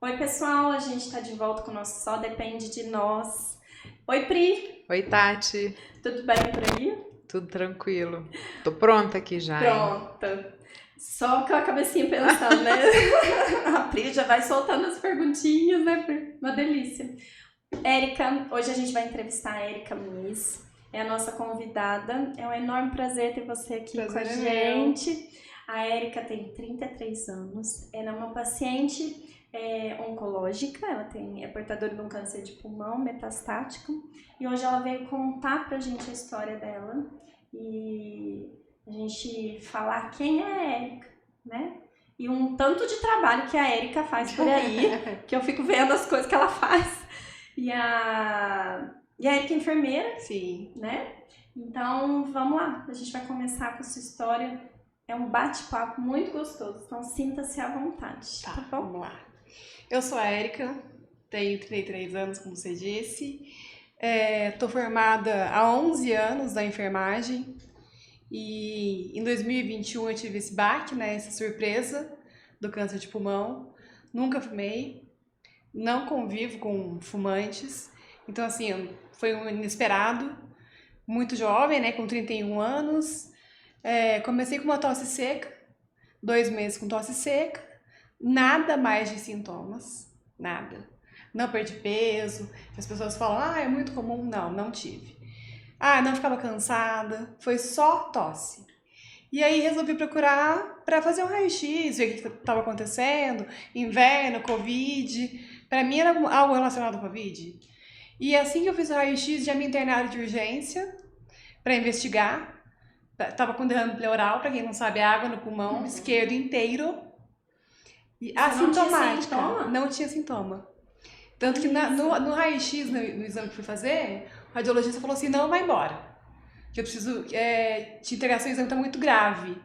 Oi, pessoal, a gente está de volta com o nosso Só Depende de Nós. Oi, Pri, Oi, Tati. tudo bem por aí? Tudo tranquilo? Tô pronta aqui já, hein? Pronta. Só com a cabecinha pensando, né? A Pri já vai soltando as perguntinhas, né, Pri? Uma delícia. Érica, hoje a gente vai entrevistar a Érica Muniz, é a nossa convidada. É um enorme prazer ter você aqui com a Prazer é gente. A Érica tem 33 anos, ela é uma paciente oncológica, ela é portadora de um câncer de pulmão metastático e hoje ela veio contar pra gente a história dela e a gente falar quem é a Érica, né? E um tanto de trabalho que a Érica faz por aí, que eu fico vendo as coisas que ela faz. E a Érica é enfermeira, Sim. né? Então, vamos lá. A gente vai começar com a sua história. É um bate-papo muito gostoso, então sinta-se à vontade, tá bom? Vamos lá. Eu sou a Érica, tenho 33 anos, como você disse. Tô formada há 11 anos da enfermagem e em 2021 eu tive esse baque, né, essa surpresa do câncer de pulmão. Nunca fumei, não convivo com fumantes, então assim, foi um inesperado, muito jovem, né, com 31 anos. Comecei com uma tosse seca, 2 meses com tosse seca, nada mais de sintomas, nada. Não perdi peso, as pessoas falam, é muito comum. Não, não tive. Não ficava cansada, foi só tosse. E aí resolvi procurar para fazer um raio-x, ver o que estava acontecendo, inverno, Covid. Para mim era algo relacionado ao Covid. E assim que eu fiz o raio-x, já me internaram de urgência para investigar. Tava com derrame pleural, pra quem não sabe, é água no pulmão esquerdo inteiro. E assintomática. Não tinha sintoma. Tanto que no raio-x, no exame que fui fazer, o radiologista falou assim, não, vai embora. Que eu preciso te entregar seu exame, tá muito grave.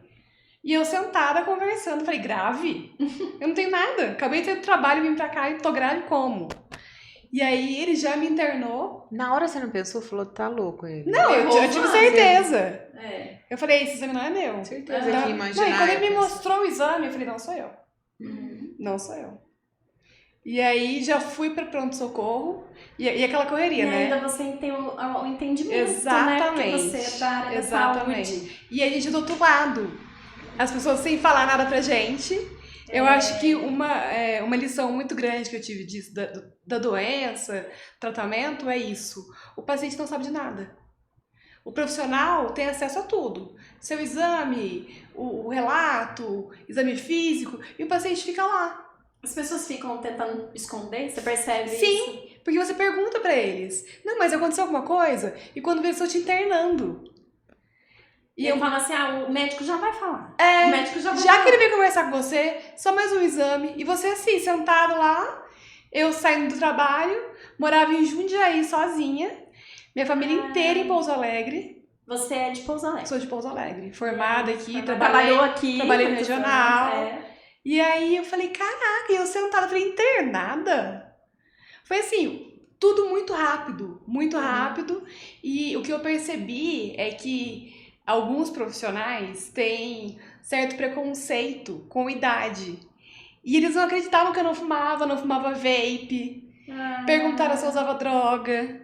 E eu sentada conversando, falei, grave? Eu não tenho nada. Acabei de ter trabalho, vim pra cá e tô grave como? E aí ele já me internou. Na hora você não pensou, falou, tá louco ele. Não, eu tive certeza. Eu falei, esse exame não é meu. Certeza que imaginar. Não, e quando ele me mostrou o exame, eu falei, não sou eu. Não sou eu. E aí já fui para pronto-socorro e aquela correria, e né? ainda você tem o entendimento, Exatamente. né? Porque você é da área da saúde. E a gente do outro lado, as pessoas sem falar nada pra gente. Eu acho que uma lição muito grande que eu tive disso, da doença, tratamento, é isso. O paciente não sabe de nada. O profissional tem acesso a tudo. Seu exame, o relato, exame físico, e o paciente fica lá. As pessoas ficam tentando esconder, você percebe isso? Sim, porque você pergunta pra eles. Não, mas aconteceu alguma coisa? E quando vê, eles estão te internando. E eu falo assim, o médico já vai falar. O médico já vai falar. Que ele veio conversar com você, só mais um exame. E você assim, sentado lá, eu saindo do trabalho, morava em Jundiaí sozinha. Minha família inteira em Pouso Alegre. Você é de Pouso Alegre? Sou de Pouso Alegre. Formada aqui, trabalhou aqui. Trabalhei no regional. E aí eu falei, caraca, e eu sentada, falei, internada? Foi assim, tudo muito rápido, muito rápido. E o que eu percebi é que alguns profissionais têm certo preconceito com idade. E eles não acreditavam que eu não fumava vape. Perguntaram se eu usava droga.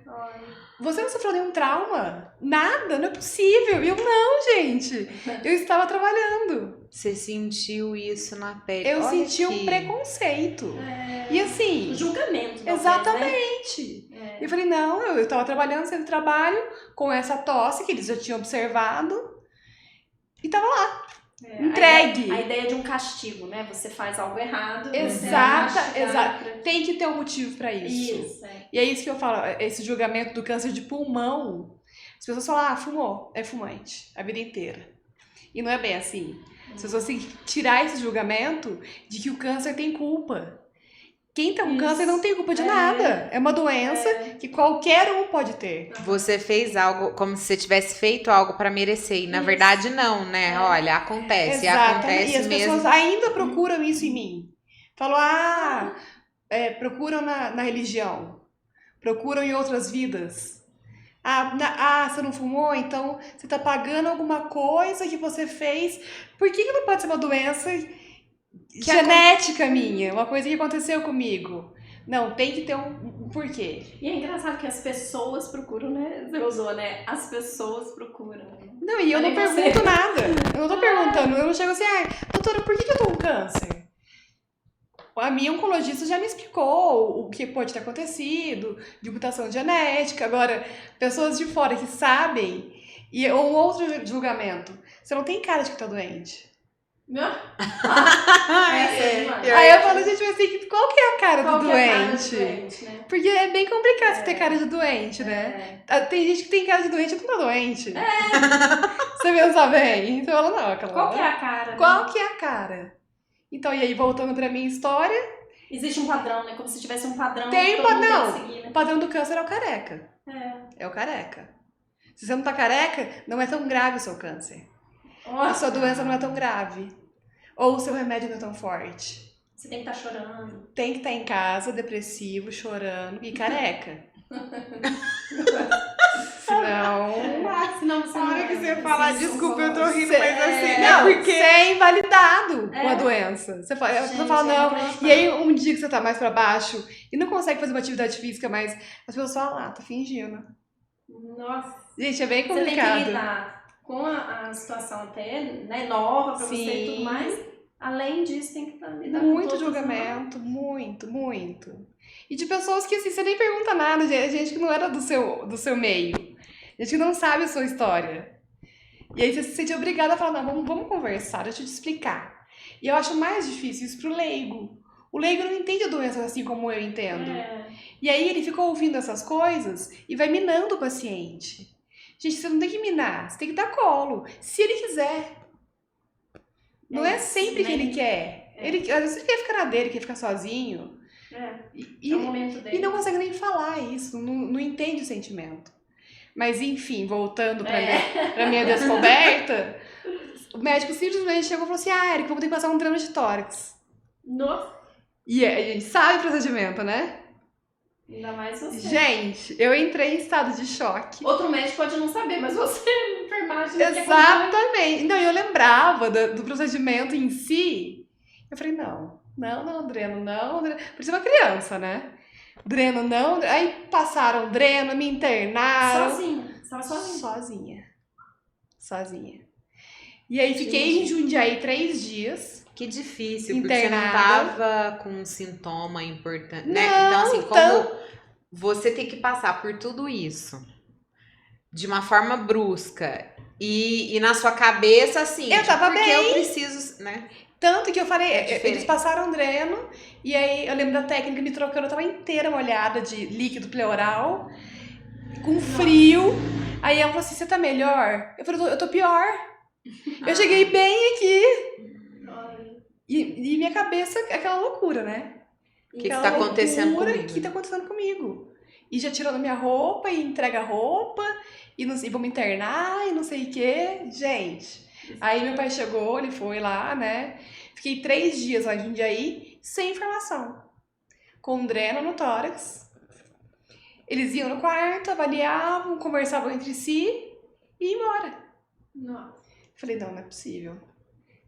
Você não sofreu nenhum trauma? Nada, não é possível. E eu, não, gente. Eu estava trabalhando. Você sentiu isso na pele? Eu senti um preconceito. E assim... julgamento. Exatamente. Né? E eu falei, não, eu estava trabalhando, sendo trabalho, com essa tosse que eles já tinham observado. E tava lá. Entregue. A ideia de um castigo, né? Você faz algo errado. Exato. Tem que ter um motivo pra isso. Isso. E é isso que eu falo, esse julgamento do câncer de pulmão. As pessoas falam, fumou, é fumante, a vida inteira. E não é bem assim. As pessoas têm que tirar esse julgamento de que o câncer tem culpa. Quem tem um câncer não tem culpa de nada. É uma doença que qualquer um pode ter. Você fez algo como se você tivesse feito algo pra merecer. E na verdade não, né? Olha, acontece. Acontece e as mesmo. pessoas ainda procuram isso em mim. Falam, procuram na religião. Procuram em outras vidas. Você não fumou? Então você tá pagando alguma coisa que você fez. Por que não pode ser uma doença genética minha, uma coisa que aconteceu comigo. Não, tem que ter um porquê. E é engraçado que as pessoas procuram, né? Você usou, né? As pessoas procuram. Não, e eu não pergunto nada. Eu não tô perguntando. Eu não chego assim, doutora, por que eu tô com câncer? A minha oncologista já me explicou o que pode ter acontecido, de mutação genética. Agora, pessoas de fora que sabem, e um outro julgamento. Você não tem cara de que tá doente. Aí eu falo, gente, mas assim, qual que é a cara do doente? Né? Porque é bem complicado você ter cara de doente, né? Tem gente que tem cara de doente e não tá doente. Você pensa bem. Você fala, não, aquela... Qual que é a cara? Qual que é a cara? Então, e aí, voltando pra minha história... Existe um padrão, né? Como se tivesse um padrão. Tem um padrão. Seguir, né? O padrão do câncer é o careca. É o careca. Se você não tá careca, não é tão grave o seu câncer. A sua doença não é tão grave. Ou o seu remédio não é tão forte. Você tem que estar chorando. Tem que estar em casa, depressivo, chorando e careca. Senão você A hora que você fala, desculpa, eu tô rindo, Cê- mas assim, Não, é porque... você é invalidado com a doença. Você fala, Gente, você fala não. inacreditável. E aí, um dia que você tá mais pra baixo e não consegue fazer uma atividade física, mas as pessoas falam, tá fingindo. Nossa. Gente, é bem Você tem que complicado. lidar com a situação até, né, nova pra você e tudo mais. Além disso, tem que lidar com Muito todos, julgamento, muito. E de pessoas que assim, você nem pergunta nada, gente que não era do seu meio. Gente que não sabe a sua história. E aí você se sente obrigada a falar, não, vamos conversar, deixa eu te explicar. E eu acho mais difícil isso pro leigo. O leigo não entende a doença assim como eu entendo. E aí ele fica ouvindo essas coisas e vai minando o paciente. Gente, você não tem que minar, você tem que dar colo. Se ele quiser. Não é sempre que ele quer. Às vezes ele quer ficar na dele, quer ficar sozinho. É o momento dele. E não consegue nem falar isso, não entende o sentimento. Mas enfim, voltando pra minha descoberta, o médico simplesmente chegou e falou assim, Erika, eu vou ter que passar um dreno de tórax. Nossa. E a gente sabe o procedimento, né? Ainda mais você. Gente, eu entrei em estado de choque. Outro médico pode não saber, mas você, enfermagem... Exatamente. Então, eu lembrava do procedimento em si. Eu falei, não, dreno, não. Parecia uma criança, né? Dreno, não. Aí passaram dreno, me internaram. Sozinha. Você tava sozinha? Sozinha. E aí fiquei em Jundiaí 3 dias. Que difícil, internada. porque você não tava com um sintoma importante, né? Não, Então, assim, como você tem que passar por tudo isso de uma forma brusca e na sua cabeça, assim, eu tava porque bem. eu preciso, né? Tanto que eu falei, diferente. eles passaram dreno, e aí eu lembro da técnica me trocando, eu tava inteira molhada de líquido pleural, com frio. Aí ela falou assim, você tá melhor? Eu falei, eu tô pior. Eu cheguei bem aqui. E minha cabeça é aquela loucura, né? O que tá acontecendo comigo? O que tá acontecendo comigo? E já tirando minha roupa, e entrega a roupa, e vou me internar, e não sei o quê. Gente, aí meu pai chegou, ele foi lá, né? Fiquei 3 dias lá em Jundiaí, sem informação. Com dreno no tórax. Eles iam no quarto, avaliavam, conversavam entre si, e iam embora. Nossa. Falei, não é possível.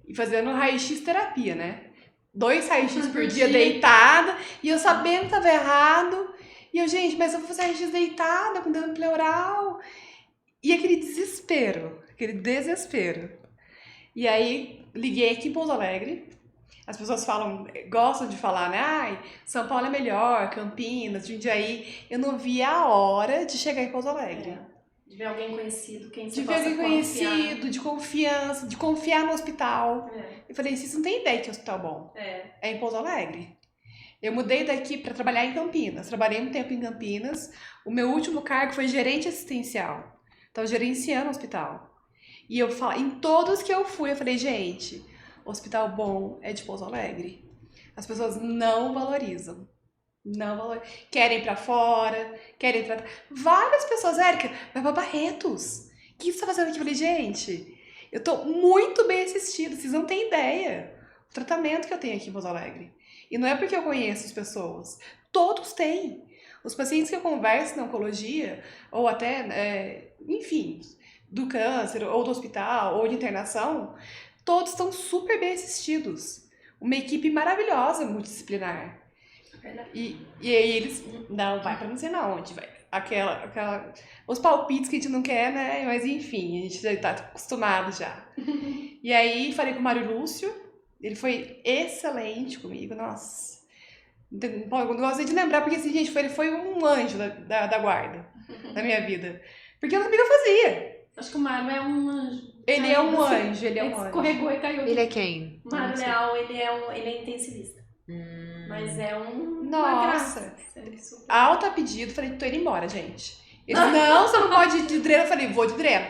E fazendo raio-x terapia, né? 2 raio-x por dia deitada, e eu sabendo que tava errado. E eu, gente, mas eu vou fazer raio-x deitada, com dano pleural. E aquele desespero. E aí, liguei aqui em Pouso Alegre. As pessoas gostam de falar, né? Ai, São Paulo é melhor, Campinas, Jundiaí. Eu não vi a hora de chegar em Pouso Alegre. De ver alguém conhecido, quem você De ver possa alguém conhecido, de confiança, de confiar no hospital. Eu falei, vocês não têm ideia que hospital bom. É em Pouso Alegre. Eu mudei daqui para trabalhar em Campinas. Trabalhei um tempo em Campinas. O meu último cargo foi gerente assistencial. Estava gerenciando o hospital. E em todos que eu fui, eu falei, gente, hospital bom é de Pouso Alegre. As pessoas não valorizam. Querem ir pra fora, querem tratar. Várias pessoas, Erika, vai pra Barretos. O que você tá fazendo aqui? Eu falei, gente, eu tô muito bem assistida, vocês não têm ideia. O tratamento que eu tenho aqui em Pouso Alegre. E não é porque eu conheço as pessoas. Todos têm. Os pacientes que eu converso na oncologia, ou até, enfim, do câncer, ou do hospital, ou de internação, todos estão super bem assistidos. uma equipe maravilhosa, multidisciplinar. E aí eles, não, vai pra não sei na onde, vai. Os palpites que a gente não quer, né? Mas enfim, a gente já tá acostumado já. E aí falei com o Mário Lúcio, ele foi excelente comigo, nossa. Não gosto nem de lembrar, porque assim, gente, ele foi um anjo da guarda da minha vida. Porque eu não sabia o que eu fazia. Acho que o Mário é um anjo. Ele é um anjo, ele é um anjo. Escorregou e caiu. Ele é quem? O Mário Leal, ele é intensivista. Mas é uma graça. Alto a pedido, falei, tô indo embora, gente. Ele disse, não, você não pode ir de dreno. Eu falei, vou de dreno.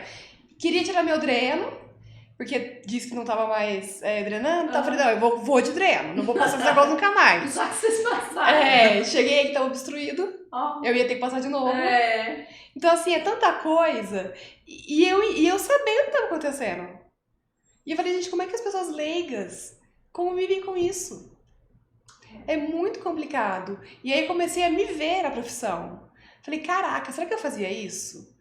Queria tirar meu dreno, porque disse que não tava mais drenando. Então eu falei, não, eu vou de dreno, não vou passar esse negócio nunca mais. Já que vocês passaram. Cheguei aqui, tava obstruído. Eu ia ter que passar de novo. Então, assim, é tanta coisa. E eu sabendo o que tava acontecendo. E eu falei, gente, como é que as pessoas leigas convivem com isso? É muito complicado. E aí comecei a me ver na profissão. Falei, caraca, será que eu fazia isso?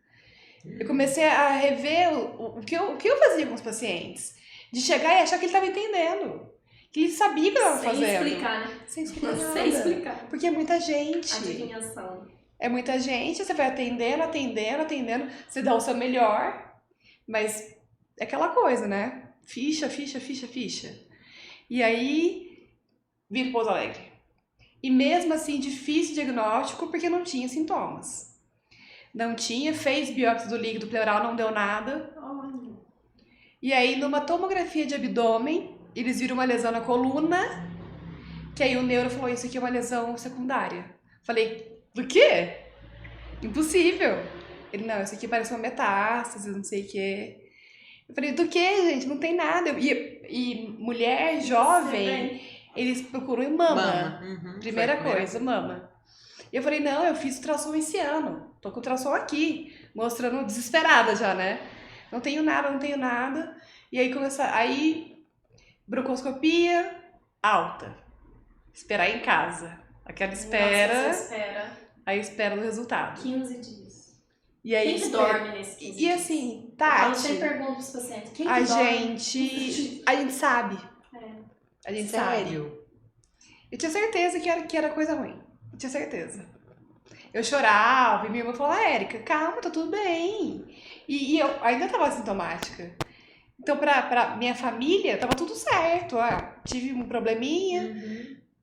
Eu comecei a rever o que eu fazia com os pacientes. De chegar e achar que ele estava entendendo. Que ele sabia o que eu estava fazendo. Sem explicar, né? Sem explicar nada. Sem explicar. Porque é muita gente. Adivinhação. É muita gente, você vai atendendo. Você dá o seu melhor. Mas é aquela coisa, né? Ficha. E aí... vim para Pouso Alegre. E mesmo assim, difícil diagnóstico, porque não tinha sintomas. Não tinha, fez biópsia do líquido pleural, não deu nada. E aí, numa tomografia de abdômen, eles viram uma lesão na coluna, que aí o neuro falou, isso aqui é uma lesão secundária. Falei, do quê? Impossível. Ele, não, isso aqui parece uma metástase, não sei o quê. Eu falei, do quê, gente? Não tem nada. E mulher jovem... eles procuram em mama. Primeira coisa, mama. E eu falei, não, eu fiz ultrassom esse ano. Tô com ultrassom aqui. Mostrando desesperada já, né? Não tenho nada. E aí broncoscopia alta. Esperar em casa. Aquela espera. Nossa, você espera. Aí espera o resultado. 15 dias. E aí, quem que dorme nesses 15 dias? E assim, Tati... Eu sempre pergunto pros pacientes, quem que a dorme? A gente sabe. A gente Sério? sabe. Eu tinha certeza que era coisa ruim. Eu tinha certeza. Eu chorava e minha irmã falou, Érica, calma, tá tudo bem. E eu ainda tava assintomática. Então, pra minha família, tava tudo certo. Tive um probleminha,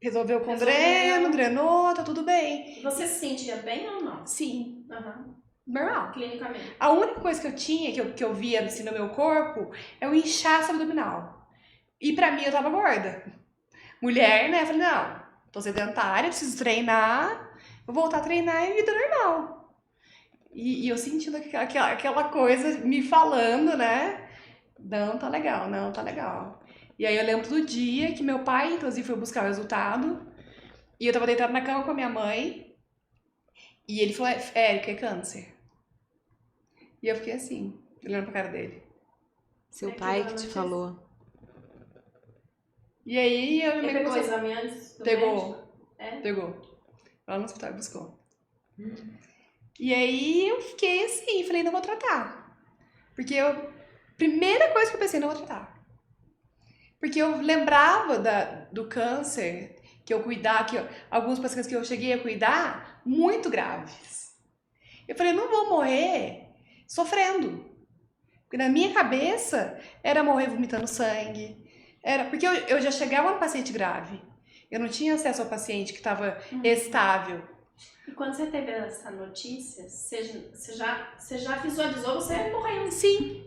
resolveu com dreno, drenou, tá tudo bem. Você se sentia bem ou não? Sim. Uhum. Normal. Clinicamente. A única coisa que eu tinha, que eu via assim, no meu corpo, é o inchaço abdominal. E pra mim, eu tava gorda. Mulher, né? Eu falei, não, tô sedentária, preciso treinar, vou voltar a treinar e vida normal. E eu sentindo aquela coisa me falando, né? Não tá legal. E aí eu lembro do dia que meu pai, inclusive, foi buscar o resultado, e eu tava deitada na cama com a minha mãe, e ele falou, Érica, é câncer. E eu fiquei assim, olhando pra cara dele. Seu pai que te falou. E aí eu Ele pegou o exame antes do Pegou. médico? Pegou. Lá no hospital buscou. E aí eu fiquei assim, falei, não vou tratar. Porque primeira coisa que eu pensei, não vou tratar. Porque eu lembrava do câncer que eu cuidava, alguns pacientes que eu cheguei a cuidar, muito graves. Eu falei, não vou morrer sofrendo. Porque na minha cabeça era morrer vomitando sangue. Porque eu já chegava no paciente grave. Eu não tinha acesso ao paciente que estava estável. E quando você teve essa notícia, você já visualizou você morrendo? Sim.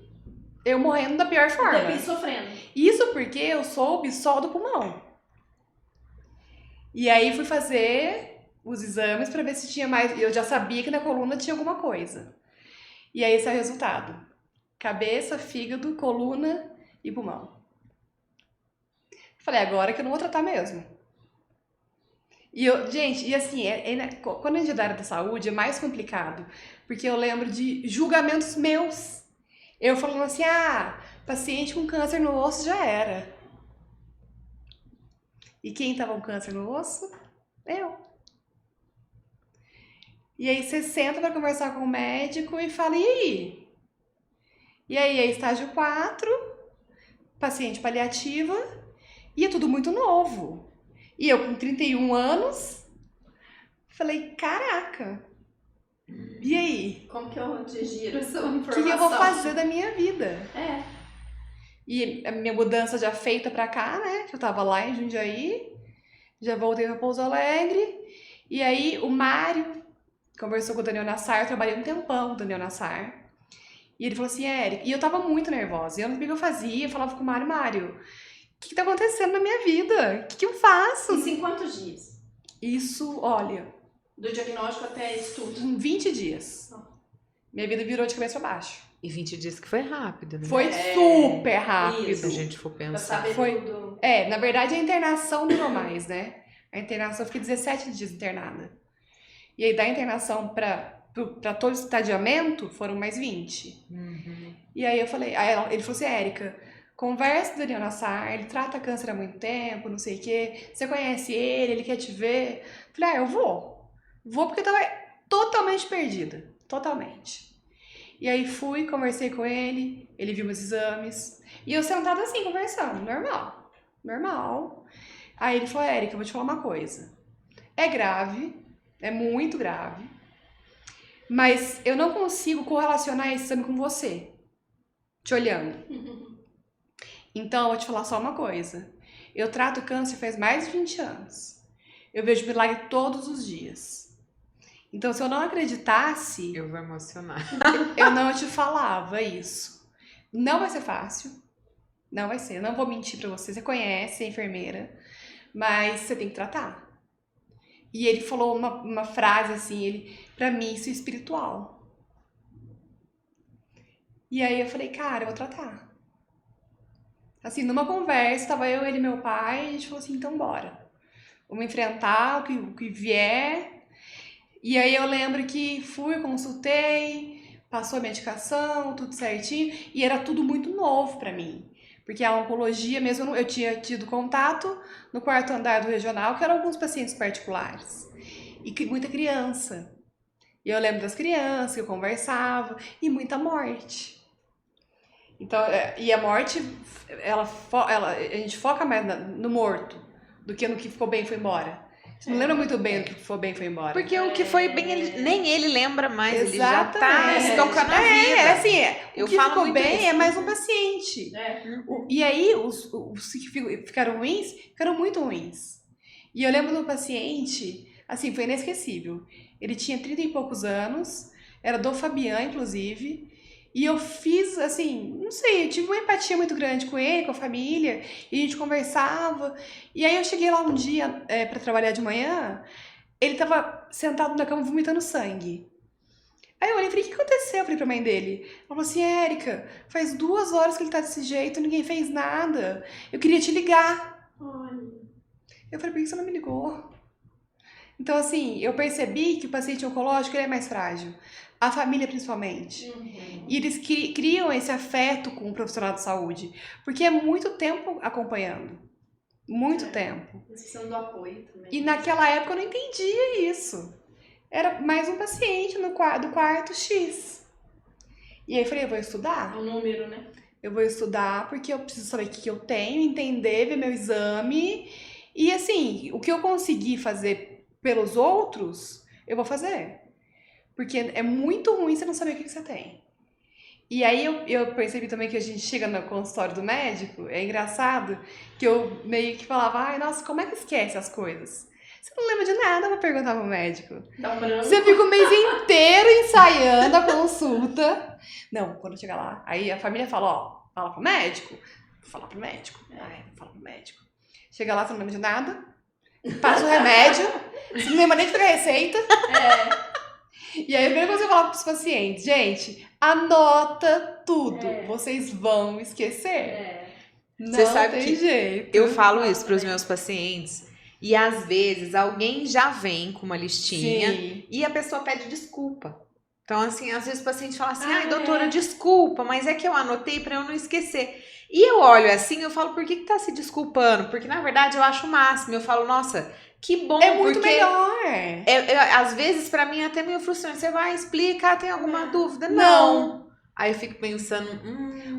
Eu morrendo da pior forma. E sofrendo. Isso porque eu soube só do pulmão. E aí fui fazer os exames para ver se tinha mais. Eu já sabia que na coluna tinha alguma coisa. E aí esse é o resultado. Cabeça, fígado, coluna e pulmão. Falei, agora que eu não vou tratar mesmo. E gente, e assim, quando a gente é da área da saúde é mais complicado. Porque eu lembro de julgamentos meus. Eu falando assim, paciente com câncer no osso já era. E quem tava com câncer no osso? Eu. E aí você senta para conversar com o médico e fala, e aí? E aí é estágio 4, paciente paliativa, E é tudo muito novo. E eu com 31 anos, falei, caraca, e aí? Como que eu digiro essa O informação? que eu vou fazer da minha vida? É. E a minha mudança já feita pra cá, né? Eu tava lá em Jundiaí, já voltei pra Pouso Alegre. E aí o Mário conversou com o Daniel Nassar, eu trabalhei um tempão com o Daniel Nassar. E ele falou assim, Érica, e eu tava muito nervosa, eu não sabia o que eu fazia, eu falava com o Mário, o que tá acontecendo na minha vida? O que eu faço? Isso em quantos dias? Isso, olha, Do diagnóstico até isso tudo. em 20 dias. Minha vida virou de cabeça pra baixo. E 20 dias que foi rápido, né? Foi É, super rápido. isso. Se a gente for Pra pensar. saber Foi. tudo. Na verdade a internação durou mais, né? A internação eu fiquei 17 dias internada. E aí da internação pra todo esse estadiamento foram mais 20. Uhum. E aí eu falei, ele falou assim, Érica, conversa com o Daniel Nassar, ele trata câncer há muito tempo, não sei o quê. Você conhece ele quer te ver. Eu falei, eu vou. Vou porque eu tava totalmente perdida. Totalmente. E aí fui, conversei com ele viu meus exames. E eu sentada assim, conversando, normal. Normal. Aí ele falou, Érica, eu vou te falar uma coisa. É grave, é muito grave. Mas eu não consigo correlacionar esse exame com você. Te olhando. Então, eu vou te falar só uma coisa. Eu trato câncer faz mais de 20 anos. Eu vejo milagre todos os dias. Então, se eu não acreditasse, Eu vou emocionar. eu não te falava isso. Não vai ser fácil. Não vai ser. Eu não vou mentir pra você. Você conhece a enfermeira. Mas você tem que tratar. E ele falou uma frase assim, pra mim isso é espiritual. E aí eu falei, cara, eu vou tratar. Assim, numa conversa, tava eu, ele e meu pai, e a gente falou assim, então bora. Vamos enfrentar o que vier. E aí eu lembro que fui, consultei, passou a medicação, tudo certinho, e era tudo muito novo pra mim. Porque a oncologia mesmo, eu tinha tido contato no 4º andar do regional, que eram alguns pacientes particulares. E muita criança. E eu lembro das crianças que eu conversava, e muita morte. Então, e a morte, a gente foca mais no morto do que no que ficou bem e foi embora. Você não lembra muito bem do que ficou bem e foi embora. Porque o que foi bem, nem ele lembra mais. Ele já tá Exatamente. tocando a vida. Assim, Eu o que falo ficou muito bem isso. é mais um paciente. E aí, os que ficaram ruins, ficaram muito ruins. E eu lembro do paciente, assim, foi inesquecível. Ele tinha 30 e poucos anos, era do Fabian, inclusive. E eu fiz, assim, não sei, eu tive uma empatia muito grande com ele, com a família, e a gente conversava. E aí eu cheguei lá um dia pra trabalhar de manhã, ele tava sentado na cama vomitando sangue. Aí eu olhei e falei, o que aconteceu? Eu falei pra mãe dele. Ela falou assim, Érica, faz 2 horas que ele tá desse jeito, ninguém fez nada. Eu queria te ligar. Olha. Eu falei, por que você não me ligou? Então, assim, eu percebi que o paciente oncológico ele é mais frágil. A família, principalmente. Uhum. E eles criam esse afeto com o profissional de saúde. Porque é muito tempo acompanhando. Muito tempo. Precisando do apoio também. E naquela época eu não entendia isso. Era mais um paciente do quarto X. E aí eu falei, eu vou estudar. É um número, né? Eu vou estudar porque eu preciso saber o que eu tenho, entender, ver meu exame. E assim, o que eu conseguir fazer pelos outros, eu vou fazer. Porque é muito ruim você não saber o que você tem. E aí eu percebi também que a gente chega no consultório do médico, é engraçado, que eu meio que falava, ai, nossa, como é que esquece as coisas? Você não lembra de nada pra perguntar pro médico. Dá um branco. Você fica o mês inteiro ensaiando a consulta. Não, quando chega lá, aí a família fala, ó, fala pro médico. Vou falar pro médico. Ai, vou falar pro médico. Chega lá, você não lembra de nada. Passa o remédio. Você não lembra nem de pegar a receita. E aí, a primeira coisa que eu falo pros pacientes, gente, anota tudo. Vocês vão esquecer. Não Você sabe tem que jeito. eu falo isso pros meus pacientes. E às vezes alguém já vem com uma listinha Sim. e a pessoa pede desculpa. Então, assim, às vezes o paciente fala assim, ai, doutora, desculpa, mas é que eu anotei pra eu não esquecer. E eu olho assim, eu falo, por que tá se desculpando? Porque, na verdade, eu acho o máximo. Eu falo, nossa, que bom, É muito porque melhor. às vezes, pra mim, é até meio frustrante. Você vai explicar, tem alguma dúvida? Não. Aí eu fico pensando,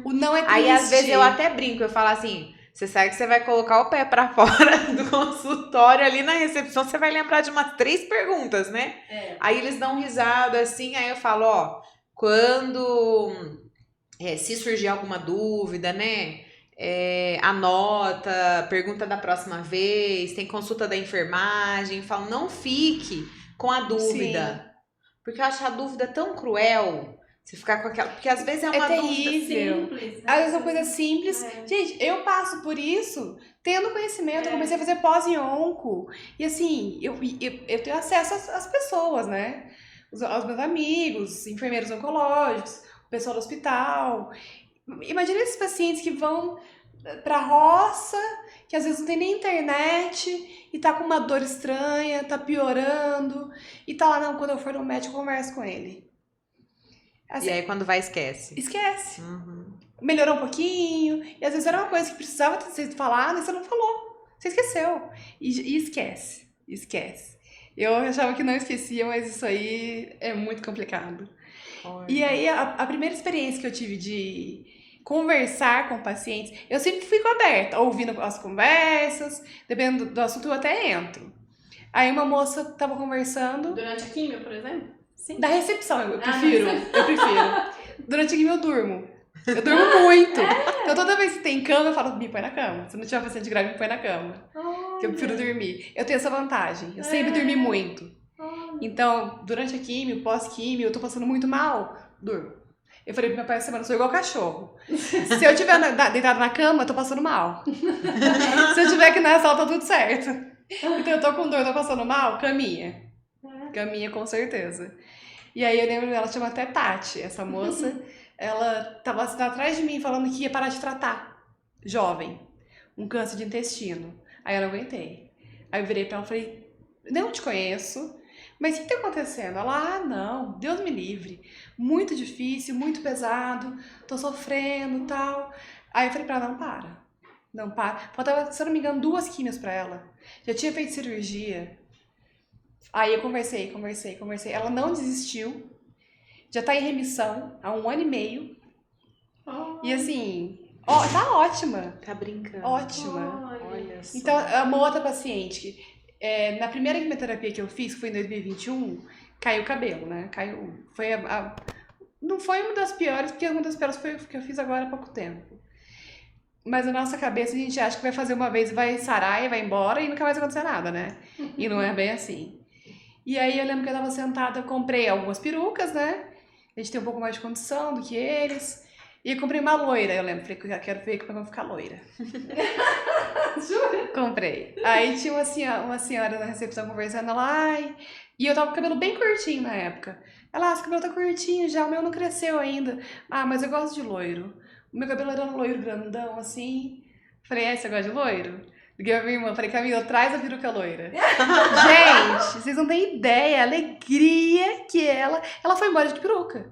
O não é triste. Aí, às vezes, eu até brinco, eu falo assim, Você sabe que você vai colocar o pé pra fora do consultório, ali na recepção, você vai lembrar de umas 3 perguntas, né? Aí eles dão risada assim, aí eu falo, ó, quando se surgir alguma dúvida, né? Anota, pergunta da próxima vez, tem consulta da enfermagem, eu falo, não fique com a dúvida. Sim. Porque eu acho a dúvida tão cruel. Você ficar com aquela. Porque às vezes é uma terrível. dúvida simples. Às vezes é uma coisa simples. Gente, eu passo por isso tendo conhecimento. Eu comecei a fazer pós em onco. E assim, eu tenho acesso às pessoas, né? Aos meus amigos, enfermeiros oncológicos, o pessoal do hospital. Imagina esses pacientes que vão pra roça, que às vezes não tem nem internet, e tá com uma dor estranha, tá piorando, e tá lá, não, quando eu for no médico, eu converso com ele. Assim, e aí quando vai, esquece. Esquece. Uhum. Melhorou um pouquinho, e às vezes era uma coisa que precisava ter sido falada, e você não falou. Você esqueceu. E esquece. Esquece. Eu achava que não esquecia, mas isso aí é muito complicado. Olha. E aí, a primeira experiência que eu tive de conversar com pacientes, eu sempre fico aberta, ouvindo as conversas, dependendo do assunto, eu até entro. Aí uma moça tava conversando. Durante a químio, por exemplo? Sim. Da recepção, eu prefiro. Durante a químio eu durmo. Eu durmo muito. Então toda vez que tem cama, eu falo, me põe na cama. Se não tiver paciente grave, me põe na cama. Que eu prefiro dormir. Eu tenho essa vantagem. Eu sempre dormi muito. Então, durante a químio, pós-químio, eu tô passando muito mal, durmo. Eu falei pro meu pai essa semana, eu sou igual cachorro. Se eu estiver deitado na cama, eu tô passando mal. Se eu tiver aqui na sala, tá tudo certo. Então eu tô com dor, tô passando mal, caminha. Caminha com certeza. E aí eu lembro, ela chama até Tati, essa moça. Ela tava atrás de mim falando que ia parar de tratar. Jovem. Um câncer de intestino. Aí eu não aguentei. Aí eu virei pra ela e falei, não te conheço, mas o que tá acontecendo? Ela, não, Deus me livre. Muito difícil, muito pesado, tô sofrendo e tal. Aí eu falei pra ela, não para. Não para. Faltava, se eu não me engano, 2 químios pra ela. Já tinha feito cirurgia. Aí eu conversei. Ela não desistiu. Já tá em remissão há 1 ano e meio. E assim, tá ótima. Tá brincando. Ótima. Olha só. Então, uma outra paciente, na primeira quimioterapia que eu fiz, que foi em 2021, caiu o cabelo, né? Caiu. Foi não foi uma das piores, porque uma das piores foi o que eu fiz agora há pouco tempo. Mas na nossa cabeça a gente acha que vai fazer uma vez, vai sarar e vai embora e nunca mais vai acontecer nada, né? E não é bem assim. E aí eu lembro que eu tava sentada, eu comprei algumas perucas, né? A gente tem um pouco mais de condição do que eles. E eu comprei uma loira, eu lembro. Falei que eu quero ver como eu vou ficar loira. Jura? Comprei. Aí tinha uma senhora na recepção conversando, ela, ai... E eu tava com o cabelo bem curtinho na época. Ela, seu cabelo tá curtinho já, o meu não cresceu ainda. Ah, mas eu gosto de loiro. O meu cabelo era loiro grandão, assim. Falei, você gosta de loiro? Liguei pra minha irmã, falei, Camila, traz a peruca loira. Gente, vocês não têm ideia, a alegria que ela foi embora de peruca.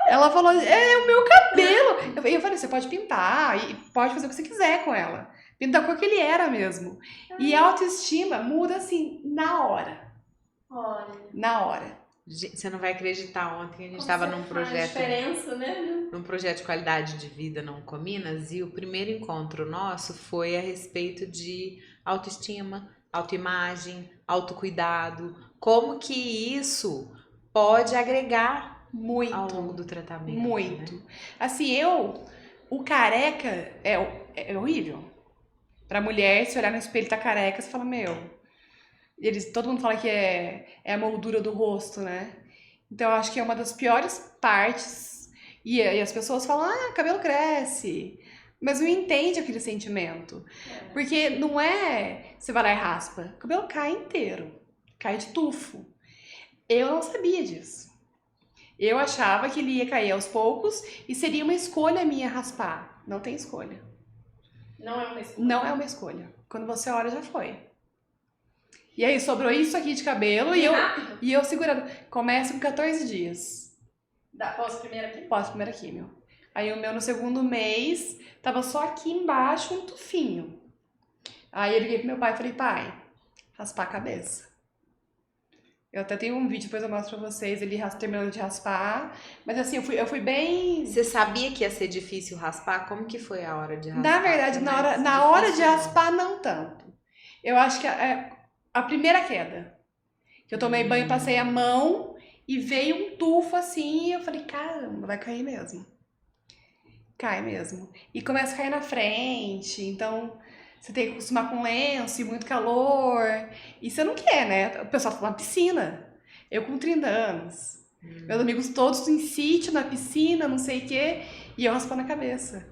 Ela falou, é o meu cabelo. Eu falei, você pode pintar e pode fazer o que você quiser com ela. Pinta a cor que ele era mesmo. E a autoestima muda assim, na hora. Olha. Na hora. Você não vai acreditar, ontem a gente estava num projeto. Diferença, né? Num projeto de qualidade de vida no Oncominas, e o primeiro encontro nosso foi a respeito de autoestima, autoimagem, autocuidado. Como que isso pode agregar muito ao longo do tratamento. Muito. Né? Assim, o careca é horrível. Pra mulher, se olhar no espelho e tá careca, você fala, meu. Todo mundo fala que é a moldura do rosto, né? Então, eu acho que é uma das piores partes. E as pessoas falam, cabelo cresce. Mas não entende aquele sentimento. Porque não é você vai lá e raspa. O cabelo cai inteiro. Cai de tufo. Eu não sabia disso. Eu achava que ele ia cair aos poucos e seria uma escolha minha raspar. Não tem escolha. Não é uma escolha. Não é uma escolha. Quando você olha, já foi. E aí, sobrou isso aqui de cabelo e eu segurando. Começa com 14 dias. Da pós-primeira químio? Pós-primeira químio. Aí o meu no segundo mês, tava só aqui embaixo um tufinho. Aí eu liguei pro meu pai e falei, pai, raspar a cabeça. Eu até tenho um vídeo, depois eu mostro pra vocês, ele terminando de raspar. Mas assim, eu fui bem... Você sabia que ia ser difícil raspar? Como que foi a hora de raspar? Na verdade, na hora de raspar, não tanto. Eu acho que a primeira queda. Que eu tomei banho, passei a mão e veio um tufo assim, e eu falei, caramba, vai cair mesmo. Cai mesmo. E começa a cair na frente, então você tem que acostumar com lenço e muito calor. E você não quer, né? O pessoal tá na piscina. Eu com 30 anos. Meus amigos todos em sítio, na piscina, não sei o quê. E eu raspando a cabeça.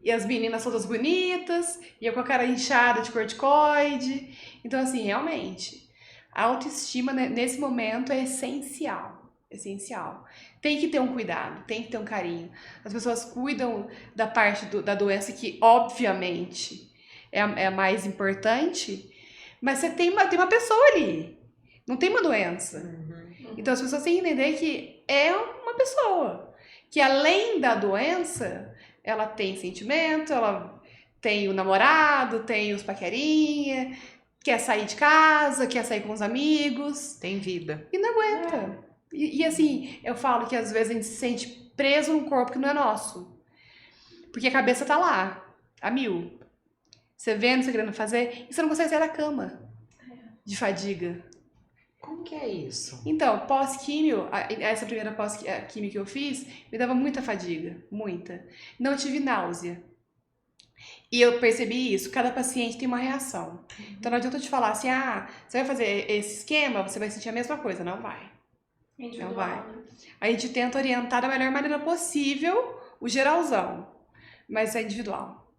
E as meninas todas bonitas, e eu com a cara inchada de corticoide. Então, assim, realmente, a autoestima nesse momento é essencial. Essencial. Tem que ter um cuidado, tem que ter um carinho. As pessoas cuidam da parte da doença que, obviamente, é a mais importante, mas você tem uma pessoa ali. Não tem uma doença. Então, as pessoas têm que entender que é uma pessoa. Que, além da doença, ela tem sentimento, ela tem o namorado, tem os paquerinha, quer sair de casa, quer sair com os amigos. Tem vida. E não aguenta. E assim, eu falo que às vezes a gente se sente preso num corpo que não é nosso. Porque a cabeça tá lá, a mil. Você vendo, você querendo fazer, e você não consegue sair da cama. De fadiga. Como que é isso? Então, pós-químio, essa primeira pós-químio que eu fiz, me dava muita fadiga, muita. Não tive náusea. E eu percebi isso, cada paciente tem uma reação. Então não adianta eu te falar assim, você vai fazer esse esquema, você vai sentir a mesma coisa. Não vai. Individual, Não vai. né? A gente tenta orientar da melhor maneira possível o geralzão, mas é individual.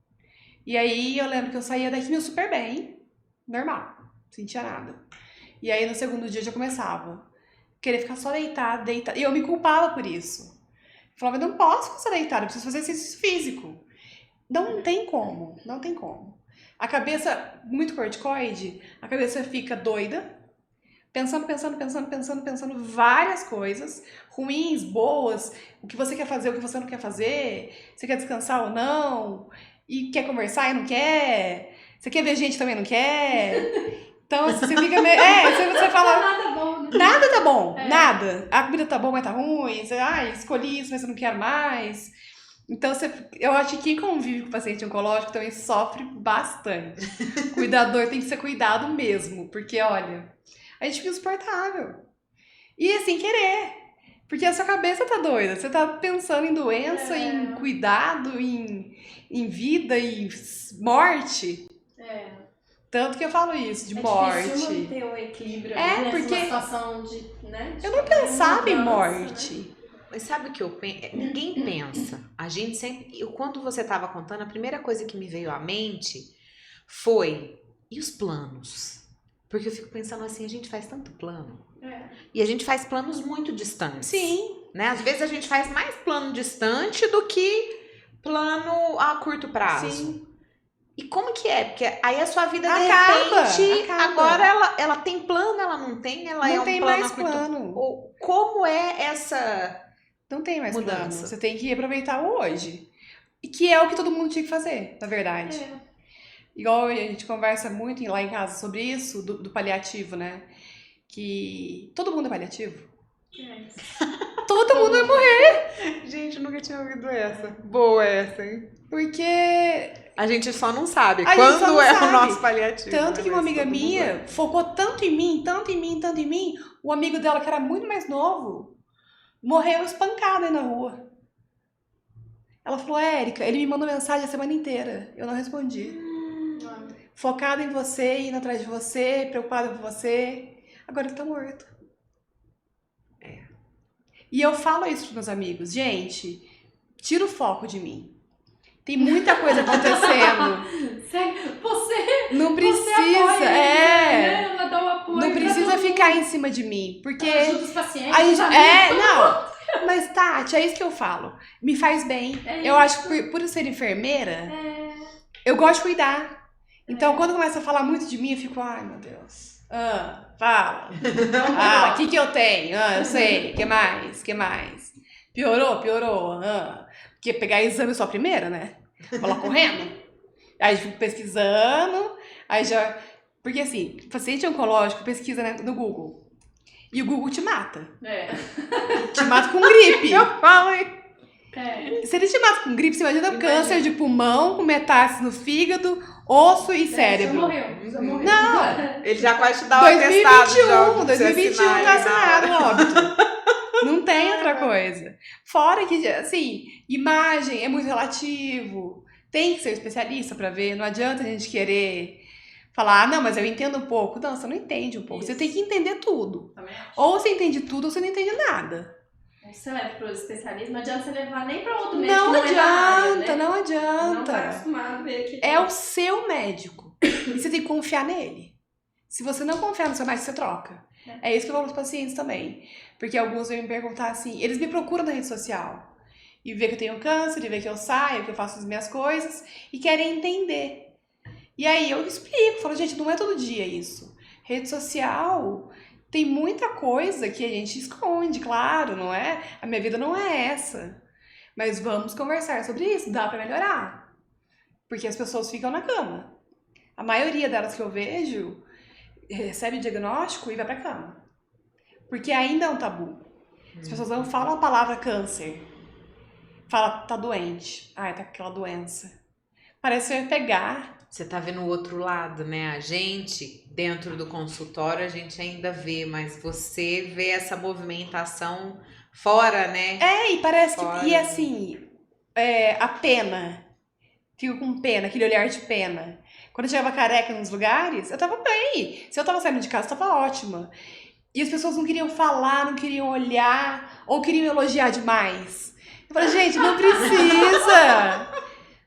E aí eu lembro que eu saía da químio super bem, normal, não sentia nada. E aí no segundo dia já começava. Querer ficar só deitada. E eu me culpava por isso. Eu falava, eu não posso ficar só deitada, eu preciso fazer exercício físico. Não tem como, não tem como. A cabeça, muito corticoide, a cabeça fica doida, pensando várias coisas, ruins, boas, o que você quer fazer, o que você não quer fazer, você quer descansar ou não, e quer conversar e não quer, você quer ver gente também não quer. Então, você fica meio... você fala... Nada bom, né? Nada tá bom, nada. A comida tá boa, mas tá ruim. Você, escolhi isso, mas eu não quero mais. Então, eu acho que quem convive com paciente oncológico também sofre bastante. O cuidador tem que ser cuidado mesmo, porque, olha, a gente fica insuportável. E sem querer. Porque a sua cabeça tá doida. Você tá pensando em doença, em cuidado, em vida, em morte. Tanto que eu falo isso, de morte. É difícil manter o equilíbrio porque nessa situação de, né? Eu não pensava em morte. Né? Mas sabe o que eu penso? Ninguém pensa. A gente sempre... Quando você estava contando, a primeira coisa que me veio à mente foi... E os planos? Porque eu fico pensando assim, a gente faz tanto plano. E a gente faz planos muito distantes. Sim. Né? Às vezes a gente faz mais plano distante do que plano a curto prazo. Sim. E como que é? Porque aí a sua vida, de Acaba. repente, agora ela tem plano, ela não tem? Ela Não é um tem plano mais a curto... plano. Ou como é essa... Não tem mais mudança. plano. Você tem que aproveitar o hoje. E que é o que todo mundo tinha que fazer, na verdade. Igual a gente conversa muito lá em casa sobre isso, do paliativo, né? Que todo mundo é paliativo. Todo mundo vai morrer. Gente, eu nunca tinha ouvido essa. Boa essa, hein? Porque... A gente só não sabe A gente só quando não é sabe. o nosso paliativo. Tanto né? que uma Mas amiga todo mundo minha é. focou tanto em mim, o amigo dela, que era muito mais novo, morreu espancado aí na rua. Ela falou, Érica, ele me mandou mensagem a semana inteira. Eu não respondi. Focada em você, indo atrás de você, preocupada com você. Agora ele tá morto. E eu falo isso pros meus amigos. Gente, tira o foco de mim. Tem muita coisa acontecendo. Você Não precisa, apoia, né? Ela dá o apoio Não pra precisa todo ficar mundo. em cima de mim, porque Ajuda os pacientes. a gente, amigos, não. Mas Tati, é isso que eu falo. Me faz bem. Eu acho que por eu ser enfermeira, eu gosto de cuidar. Então, quando começa a falar muito de mim, eu fico, ai, meu Deus. Fala. O que eu tenho? Eu sei. Que mais? Piorou? Porque pegar exame só a primeira, né? Vou lá correndo. Aí eu fico pesquisando, aí já... Porque assim, paciente oncológico pesquisa, né, no Google. E o Google te mata. É. Te mata com gripe. Eu falo, hein? Se ele te mata com gripe, você imagina câncer de pulmão, com metástase no fígado, osso e cérebro. Já morreu. Não! Ele já quase te dá o atestado. 2021 tá assinado o óbito. Não tem outra coisa. Fora que, assim, imagem é muito relativo. Tem que ser especialista pra ver. Não adianta a gente querer falar, não, mas eu entendo um pouco. Não, você não entende um pouco. Você tem que entender tudo. Ou você entende tudo ou você não entende nada. Você leva para os especialistas, não adianta você levar nem para outro médico. Não adianta, área, né? não adianta. Não tá acostumado a ver que é o seu médico. E você tem que confiar nele. Se você não confiar no seu médico, você troca. É isso que eu falo para os pacientes também. Porque alguns vêm me perguntar assim, eles me procuram na rede social. E vê que eu tenho câncer, e vê que eu saio, que eu faço as minhas coisas. E querem entender. E aí eu explico, falo, gente, não é todo dia isso. Rede social tem muita coisa que a gente esconde, claro, não é? A minha vida não é essa. Mas vamos conversar sobre isso, dá pra melhorar. Porque as pessoas ficam na cama. A maioria delas que eu vejo recebe diagnóstico e vai pra cama. Porque ainda é um tabu. As pessoas não falam a palavra câncer. Fala, tá doente. Ai, tá com aquela doença. Parece que vai pegar. Você tá vendo o outro lado, né? A gente, dentro do consultório, a gente ainda vê, mas você vê essa movimentação fora, né? E parece fora, que... E assim, a pena. Fico com pena, aquele olhar de pena. Quando eu chegava careca nos lugares, eu tava bem. Se eu tava saindo de casa, eu tava ótima. E as pessoas não queriam falar, não queriam olhar, ou queriam elogiar demais. Eu falei, gente, não precisa.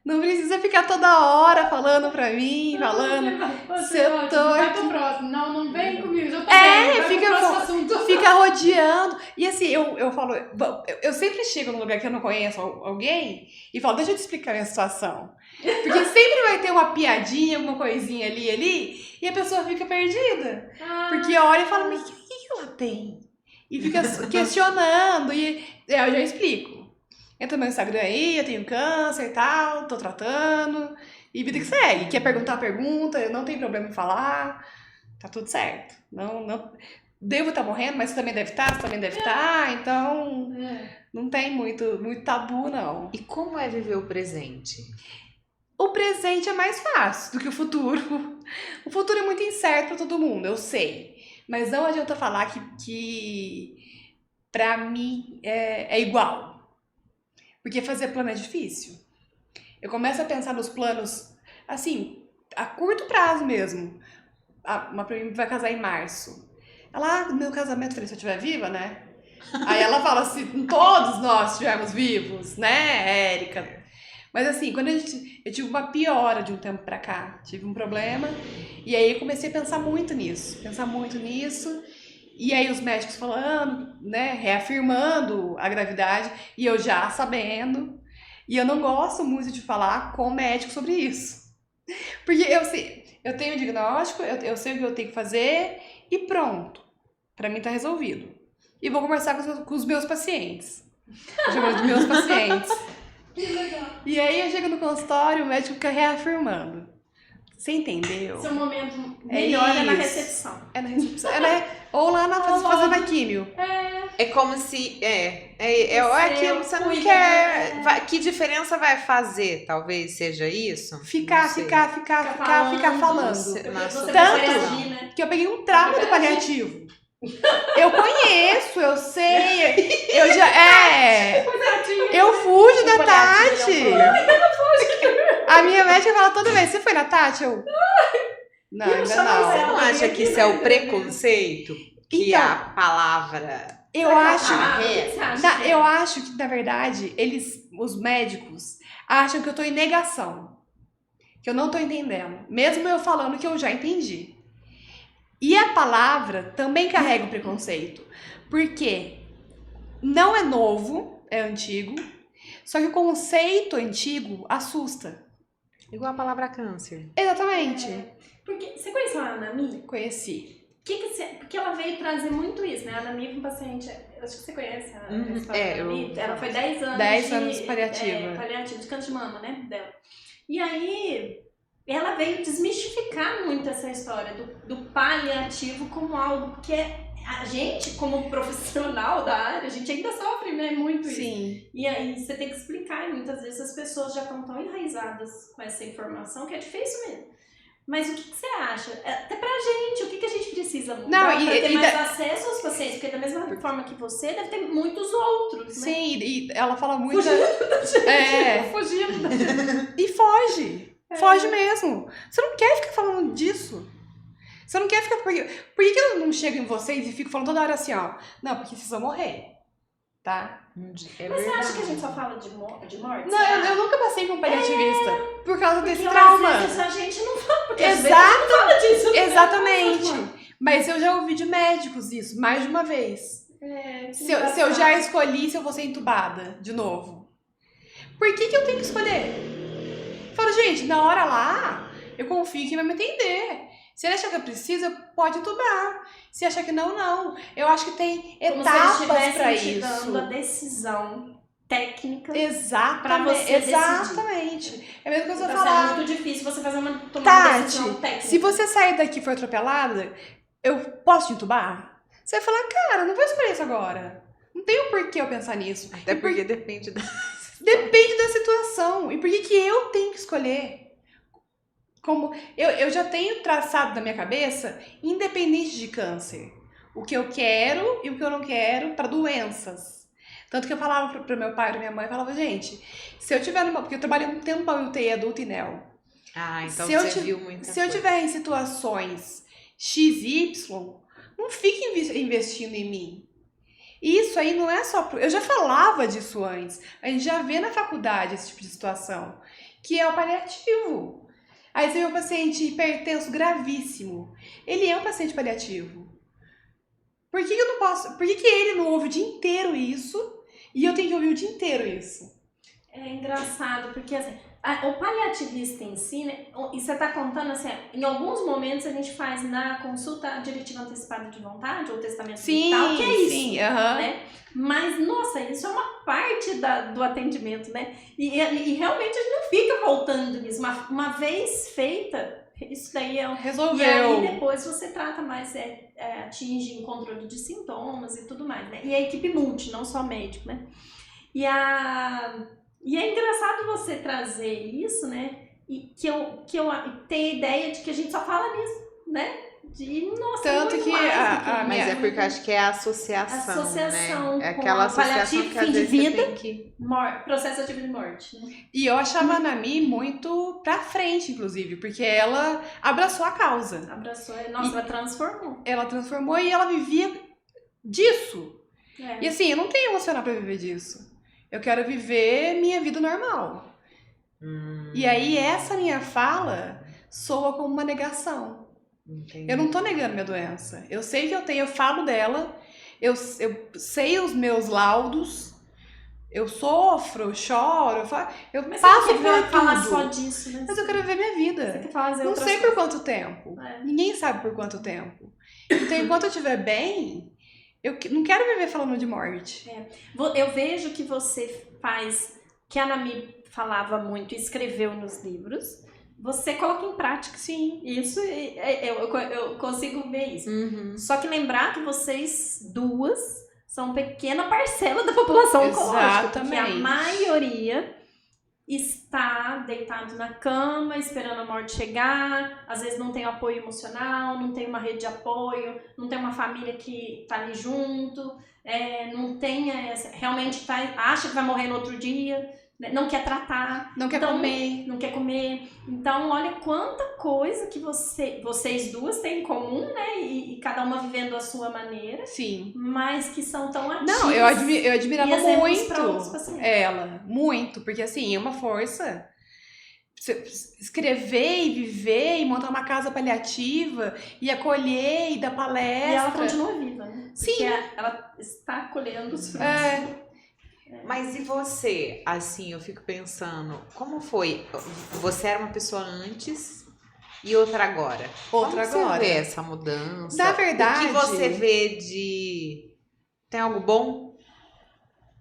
Não precisa ficar toda hora falando pra mim, falando. Se eu tô vai pro próximo. Não vem comigo, já tô bem. Fica rodeando. E assim, eu falo, eu sempre chego num lugar que eu não conheço alguém e falo, deixa eu te explicar a minha situação. Porque sempre vai ter uma piadinha, alguma coisinha ali, e a pessoa fica perdida. Porque olha e fala, mas o que ela tem? E fica questionando, e eu já explico. Entra no meu Instagram aí, eu tenho câncer e tal, tô tratando. E vida que segue. Quer perguntar, pergunta, eu não tenho problema em falar. Tá tudo certo. Não devo estar morrendo, mas você também deve estar, você também deve estar. Então, não tem muito tabu, não. E como é viver o presente? O presente é mais fácil do que o futuro. O futuro é muito incerto pra todo mundo, eu sei. Mas não adianta falar que pra mim é igual. Porque fazer plano é difícil. Eu começo a pensar nos planos, assim, a curto prazo mesmo. Uma prima vai casar em março. Ela, no meu casamento, eu falei, se eu estiver viva, né? Aí ela fala assim, todos nós estivermos vivos, né, Érica? Mas assim, quando eu tive uma piora de um tempo pra cá, tive um problema, e aí eu comecei a pensar muito nisso. E aí os médicos falando, né, reafirmando a gravidade, e eu já sabendo. E eu não gosto muito de falar com o médico sobre isso. Porque eu tenho um diagnóstico, eu sei o que eu tenho que fazer, e pronto. Pra mim tá resolvido. E vou conversar com os meus pacientes. Eu chamo de meus pacientes. Que legal. E aí eu chego no consultório, o médico fica reafirmando. Você entendeu? Seu momento melhor é na recepção. É na recepção. Ou lá fazendo a químio. É como se. É aquilo que você não quer. Que diferença vai fazer? Talvez seja isso? Ficar falando. Tanto que eu peguei um trauma do paliativo. Eu conheço, eu sei. Eu fujo da Tati. A minha médica fala toda vez, você foi na Tati? Não, ainda Você não acha que isso é o preconceito? Que Então, a palavra... Eu acho que, na verdade, os médicos, acham que eu tô em negação. Que eu não tô entendendo. Mesmo eu falando que eu já entendi. E a palavra também carrega o preconceito. Porque não é novo, é antigo. Só que o conceito antigo assusta. Igual a palavra câncer. Exatamente. Porque você conheceu a Anami? Conheci. Porque ela veio trazer muito isso, né? A Anami foi um paciente, acho que você conhece a história da Anami. Ela foi 10 anos 10 anos paliativa. Paliativa, de câncer de mama, né? Dela. E aí, ela veio desmistificar muito essa história do paliativo como algo que a gente, como profissional da área, a gente ainda sofre, né, muito isso. Sim. E aí você tem que explicar, e muitas vezes as pessoas já estão tão enraizadas com essa informação que é difícil mesmo. Mas o que você acha? Até pra gente, o que a gente precisa mudar Não, pra ter mais acesso aos pacientes? Porque da mesma forma que você, deve ter muitos outros, né? Sim, e ela fala muito... Fugindo da gente. Fugindo da gente. E foge. Foge mesmo. Você não quer ficar falando disso. Você não quer ficar... Por que eu não chego em vocês e fico falando toda hora assim, ó? Não, porque vocês vão morrer. Tá? Mas você acha que a gente só fala de morte? Não, eu nunca passei com um paliativista por causa desse Porque trauma. às vezes a gente não fala, porque às vezes Exato. não fala disso. Exatamente. Mas eu já ouvi de médicos isso, mais de uma vez. Se eu já escolhi se eu vou ser entubada de novo. Por que eu tenho que escolher? Eu falo, gente, na hora lá, eu confio que vai me atender. Se ele achar que eu preciso, pode entubar. Se achar que não, não. Eu acho que tem etapas pra isso. Dando a decisão técnica. Exatamente. Pra você exatamente. É a mesma coisa que eu Então, falar. é muito difícil você fazer tomar uma decisão técnica. Tati, se você sair daqui e for atropelada, eu posso te entubar? Você vai falar, cara, não vou escolher isso agora. Não tem o porquê eu pensar nisso. Até porque depende da... Depende da situação. E por que eu tenho que escolher? Como eu já tenho traçado na minha cabeça, independente de câncer, o que eu quero e o que eu não quero para doenças. Tanto que eu falava pro meu pai e pra minha mãe, eu falava, gente, se eu tiver porque eu trabalhei um tempo para UTI adulto e neo. Ah, então você viu muita coisa. Se eu tiver em situações XY, não fique investindo em mim. Isso aí não é só... Eu já falava disso antes. A gente já vê na faculdade esse tipo de situação, que é o paliativo. Aí você vê um paciente hipertenso gravíssimo. Ele é um paciente paliativo. Por que eu não posso... Por que ele não ouve o dia inteiro isso e eu tenho que ouvir o dia inteiro isso? É engraçado, porque assim, o paliativista em si, né, e você tá contando assim, em alguns momentos a gente faz na consulta a diretiva antecipada de vontade, ou testamento vital, que é isso, sim, né? Mas, nossa, isso é uma parte do atendimento, né? E realmente a gente não fica voltando nisso. Uma vez feita, isso daí é... Resolveu. E aí depois você trata mais, atinge em controle de sintomas e tudo mais, né? E a equipe multi, não só médico, né? E é engraçado você trazer isso, né? E que eu tenho a ideia de que a gente só fala nisso, né? Nossa, tanto que Mas é porque eu acho que é a associação, né? É aquela associação que às vezes vida, você tem que... processo ativo de morte. Né? E eu achava a Nami muito pra frente, inclusive, porque ela abraçou a causa. Abraçou, nossa, ela transformou. Ela transformou e ela vivia disso. É. E assim, eu não tenho emocional pra viver disso. Eu quero viver minha vida normal. E aí, essa minha fala soa como uma negação. Entendi. Eu não tô negando minha doença. Eu sei que eu tenho, eu falo dela, eu sei os meus laudos, eu sofro, eu choro, eu Mas passo você por quer falar tudo. só disso, né? Mas eu quero viver minha Você vida. quer fazer Não outras sei por quanto tempo. É. Ninguém sabe por quanto tempo. Então, enquanto eu estiver bem, eu não quero viver falando de morte. Eu vejo que você faz, que a Nami falava muito e escreveu nos livros, você coloca em prática. Sim. Isso, eu consigo ver isso. Só que lembrar que vocês duas são uma pequena parcela da população oncológica. Porque a maioria está deitado na cama, esperando a morte chegar, às vezes não tem apoio emocional, não tem uma rede de apoio, não tem uma família que está ali junto, não tem, realmente acha que vai morrer no outro dia, né? Não quer tratar, não quer comer. Então, olha quanta coisa que vocês duas têm em comum, né? E cada uma vivendo a sua maneira. Sim. Mas que são tão ativas. Não, eu admirava muito ela. Muito, porque assim, é uma força. Escrever e viver e montar uma casa paliativa e acolher e dar palestra. E ela continua viva, né? Sim. Porque ela está colhendo os frutos. Mas e você? Assim, eu fico pensando, como foi? Você era uma pessoa antes e outra agora. Como você vê essa mudança? Na verdade... O que você vê de... Tem algo bom?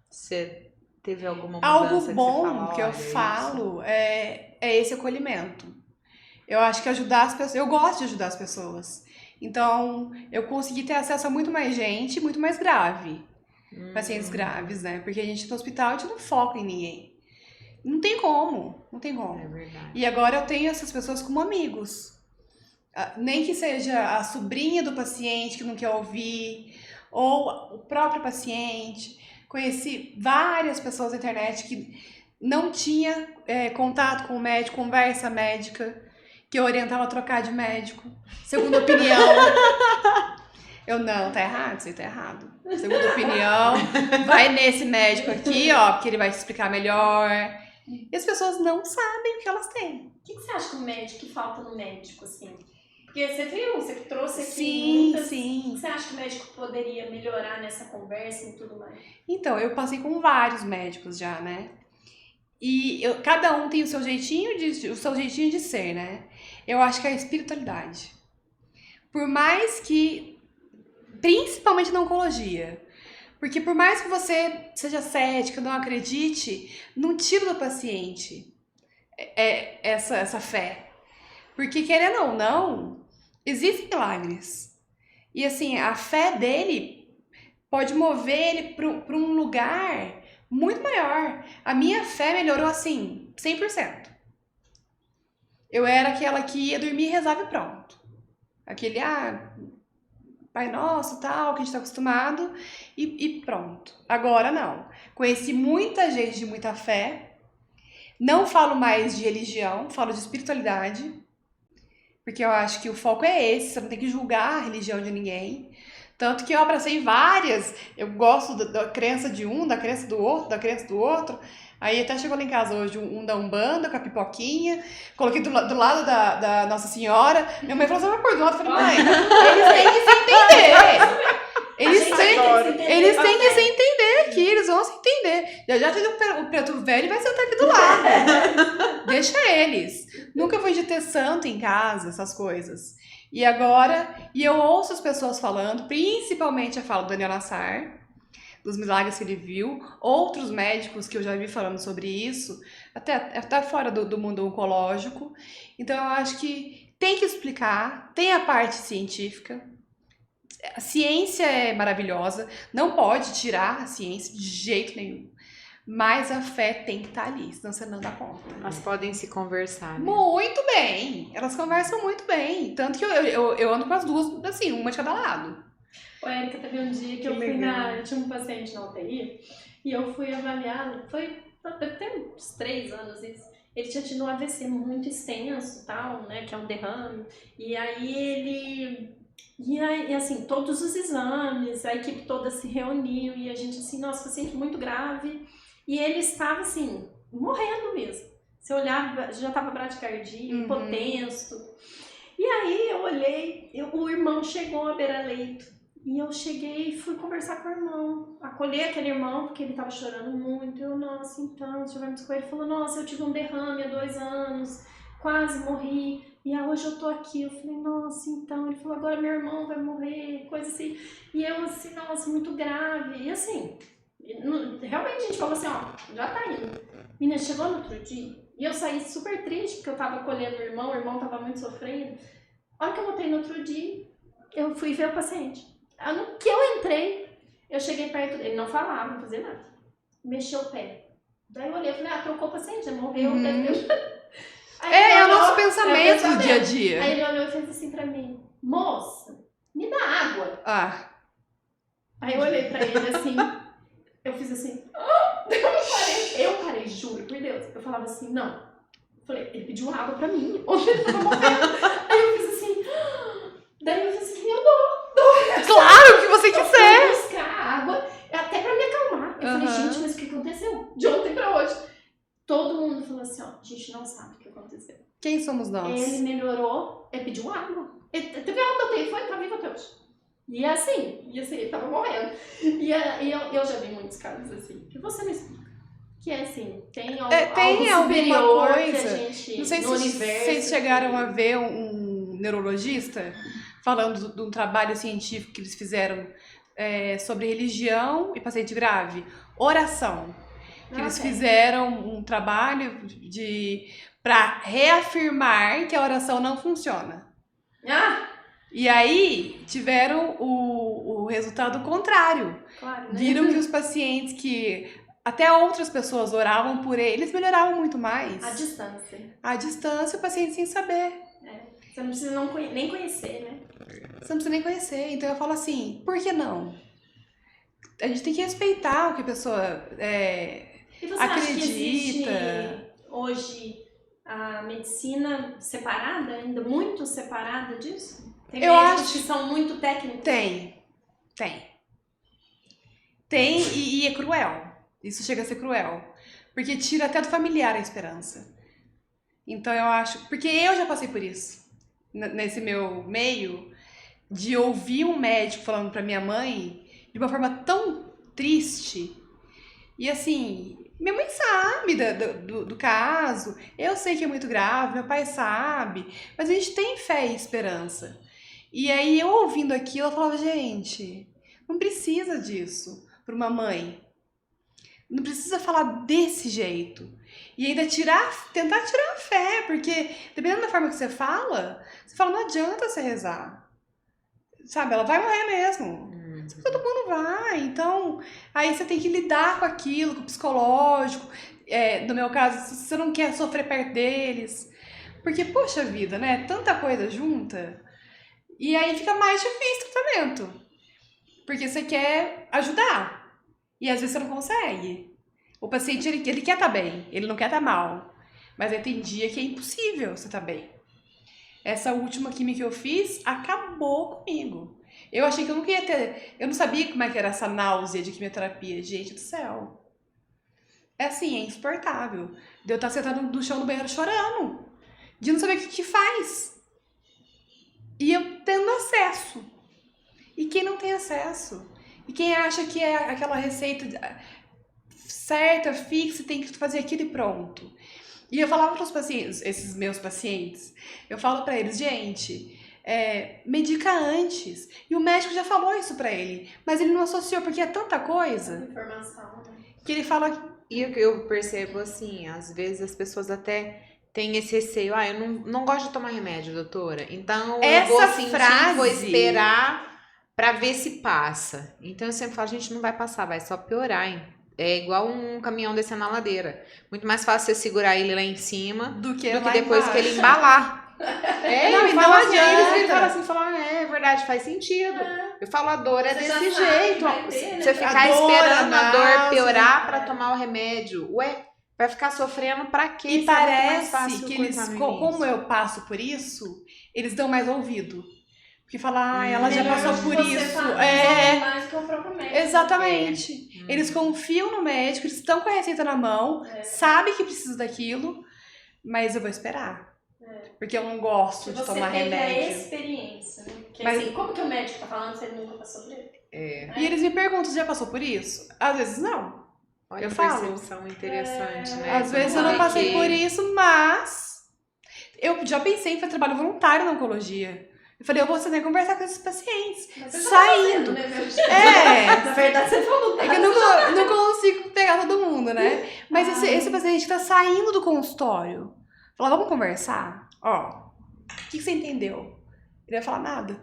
Você teve alguma mudança algo bom que, você fala, que eu falo é esse acolhimento. Eu acho que ajudar as pessoas... Eu gosto de ajudar as pessoas. Então, eu consegui ter acesso a muito mais gente, muito mais grave. Pacientes graves, né? Porque a gente no hospital, a gente não foca em ninguém. Não tem como. Não tem como. É verdade. E agora eu tenho essas pessoas como amigos. Nem que seja a sobrinha do paciente que não quer ouvir, ou o próprio paciente. Conheci várias pessoas na internet que não tinha contato com o médico, conversa médica, que eu orientava a trocar de médico. Segunda opinião. Eu, não, tá errado, isso aí tá errado. Segunda opinião, vai nesse médico aqui, ó, porque ele vai te explicar melhor. E as pessoas não sabem o que elas têm. O que você acha que falta no médico, assim? Porque você viu, você trouxe aqui Sim, muitas... sim. O que você acha que o médico poderia melhorar nessa conversa e tudo mais? Então, eu passei com vários médicos já, né? E cada um tem o seu jeitinho de ser, né? Eu acho que é a espiritualidade. Por mais que... Principalmente na oncologia. Porque por mais que você seja cética, não acredite, não tira do paciente essa fé. Porque, querendo ou não, existem milagres. E assim, a fé dele pode mover ele para um lugar muito maior. A minha fé melhorou assim, 100%. Eu era aquela que ia dormir e rezava e pronto. Aquele, Pai Nosso, tal, que a gente tá acostumado, e pronto. Agora não. Conheci muita gente de muita fé. Não falo mais de religião, falo de espiritualidade. Porque eu acho que o foco é esse, você não tem que julgar a religião de ninguém. Tanto que eu abracei várias. Eu gosto da crença de um, da crença do outro, da crença do outro. Aí até chegou lá em casa hoje um da Umbanda com a pipoquinha. Coloquei do lado da Nossa Senhora. Minha mãe falou, você vai pôr do lado? Eu falei, mãe, eles têm que se entender. Eles têm que se entender aqui, eles vão se entender. Já tem o preto velho e vai sentar aqui do lado. Deixa eles. Nunca fui de ter santo em casa, essas coisas. E agora, eu ouço as pessoas falando, principalmente a fala do Daniel Nassar, dos milagres que ele viu, outros médicos que eu já vi falando sobre isso, até fora do mundo oncológico. Então eu acho que tem que explicar, tem a parte científica. A ciência é maravilhosa, não pode tirar a ciência de jeito nenhum. Mas a fé tem que estar ali, senão você não dá conta. Elas podem se conversar, né? Muito bem! Elas conversam muito bem. Tanto que eu ando com as duas, assim, uma de cada lado. Ô, Érica, teve um dia que eu fui eu tinha um paciente na UTI e eu fui avaliar, deve ter uns 3 anos isso. Ele tinha tido um AVC muito extenso, tal, né, que é um derrame. E aí E assim, todos os exames, a equipe toda se reuniu e a gente assim, nossa, paciente muito grave. E ele estava assim, morrendo mesmo. Você olhava, já estava bradicardia, hipotenso. E aí eu olhei, o irmão chegou à beira-leito. E eu cheguei e fui conversar com o irmão, acolher aquele irmão, porque ele estava chorando muito. Eu, nossa, então, estivemos com ele. Ele falou, nossa, eu tive um derrame há 2 anos, quase morri. E hoje eu tô aqui. Eu falei, nossa, então. Ele falou, agora meu irmão vai morrer, coisa assim. E eu assim, nossa, muito grave. E assim, realmente a gente falou assim, ó, já tá indo. Menina, chegou no outro dia, e eu saí super triste, porque eu tava acolhendo o irmão tava muito sofrendo. A hora que eu voltei no outro dia, eu fui ver o paciente. No que eu entrei, eu cheguei perto dele, ele não falava, não fazia nada. Mexeu o pé. Daí eu olhei e falei, trocou o paciente, já morreu, É o nosso pensamento do dia a dia. Aí ele olhou e fez assim pra mim, moça, me dá água. Aí eu olhei pra ele assim, eu fiz assim, eu parei, juro, por Deus. Eu falava assim, não. Eu falei, ele pediu água pra mim, onde ele tava morrendo. Aí eu fiz assim, daí eu fiz assim, eu dou. Claro, o que você quiser. Eu fui buscar água, até pra me acalmar. Eu falei, gente, mas o que aconteceu? De ontem pra hoje. Todo mundo falou assim, ó, a gente não sabe o que aconteceu. Quem somos nós? Ele melhorou, ele pediu água. Ele teve água da UTI, tá vivo até hoje. E assim, ele tava morrendo. E eu já vi muitos casos assim, que você me explica. Que é assim, tem algo superior coisa. Que a gente, não sei no se universo. Vocês chegaram a ver um neurologista falando de um trabalho científico que eles fizeram sobre religião e paciente grave. Oração. Que eles fizeram um trabalho para reafirmar que a oração não funciona. Ah, E aí tiveram o resultado contrário. claro, né? Viram que os pacientes que até outras pessoas oravam por eles melhoravam muito mais. A distância. À distância, o paciente sem saber. Você não precisa nem conhecer, né? Você não precisa nem conhecer. Então eu falo assim, por que não? A gente tem que respeitar o que a pessoa E você acha que existe acredita. hoje a medicina separada, ainda muito separada disso? Tem Eu médicos acho- que são muito técnicos? Tem. Tem e é cruel. Isso chega a ser cruel. Porque tira até do familiar a esperança. Então eu acho... Porque eu já passei por isso. Nesse meu meio, de ouvir um médico falando pra minha mãe de uma forma tão triste. E assim, minha mãe sabe do caso. Eu sei que é muito grave, meu pai sabe. Mas a gente tem fé e esperança. E aí eu ouvindo aquilo, eu falava, gente, não precisa disso para uma mãe. Não precisa falar desse jeito. E ainda tentar tirar a fé, porque dependendo da forma que você fala, não adianta você rezar. Sabe, ela vai morrer mesmo. Todo mundo vai. Então, aí você tem que lidar com aquilo, com o psicológico. No meu caso, se você não quer sofrer perto deles. Porque, poxa vida, né? Tanta coisa junta. E aí fica mais difícil o tratamento. Porque você quer ajudar. E às vezes você não consegue. O paciente, ele quer estar bem. Ele não quer estar mal. Mas aí tem dia que é impossível você estar bem. Essa última química que eu fiz acabou comigo. Eu achei que eu nunca ia ter... Eu não sabia como é que era essa náusea de quimioterapia. Gente do céu. É assim, é insuportável. De eu estar sentada no chão do banheiro chorando. De não saber o que faz. E eu tendo acesso. E quem não tem acesso? E quem acha que é aquela receita certa, fixa, tem que fazer aquilo e pronto. E eu falava para os pacientes, esses meus pacientes, eu falo para eles, gente, medica antes. E o médico já falou isso para ele, mas ele não associou, porque é tanta coisa Informação, né? que ele fala... E o que eu percebo, assim, às vezes as pessoas até têm esse receio. Ah, eu não gosto de tomar remédio, doutora. Então eu vou Essa sentir, frase- vou esperar pra ver se passa. Então eu sempre falo, gente, não vai passar, vai só piorar, hein? É igual um caminhão descendo na ladeira. Muito mais fácil você segurar ele lá em cima Do que do que lá depois embaixo. que ele embalar. Não, Eu e falo não assim, aí adianta. ele fala assim, é verdade, faz sentido. Eu falo, a dor é Você já desse sabe jeito. que vai ter, né? Você ficar A dor, esperando a dor náusea, piorar pra tomar o remédio. Ué, vai ficar sofrendo pra quê? E Se é muito mais parece fácil que cortar eles, no como início. eu passo por isso, eles dão mais ouvido. Porque falam, ela já Melhor passou do por que você isso. saber mais que o próprio médico. Exatamente. Eles confiam no médico, eles estão com a receita na mão, sabem que precisa daquilo, mas eu vou esperar. Porque eu não gosto de Você tomar teve a remédio. experiência, né? Porque Mas- assim, como que o médico tá falando se ele nunca passou por ele? E eles me perguntam, você já passou por isso? Às vezes não. Olha eu a falo. percepção interessante, né? Às vezes eu Saber não passei que- por isso, mas eu já pensei em fazer trabalho voluntário na oncologia. Eu falei, eu vou sentar e conversar com esses pacientes. Mas você tá Saindo. fazendo, né, meu? Na É, verdade, você falou. é que eu não consigo pegar todo mundo, né? Mas esse paciente tá saindo do consultório. Fala, vamos conversar? Ó, o que você entendeu? Ele vai falar nada.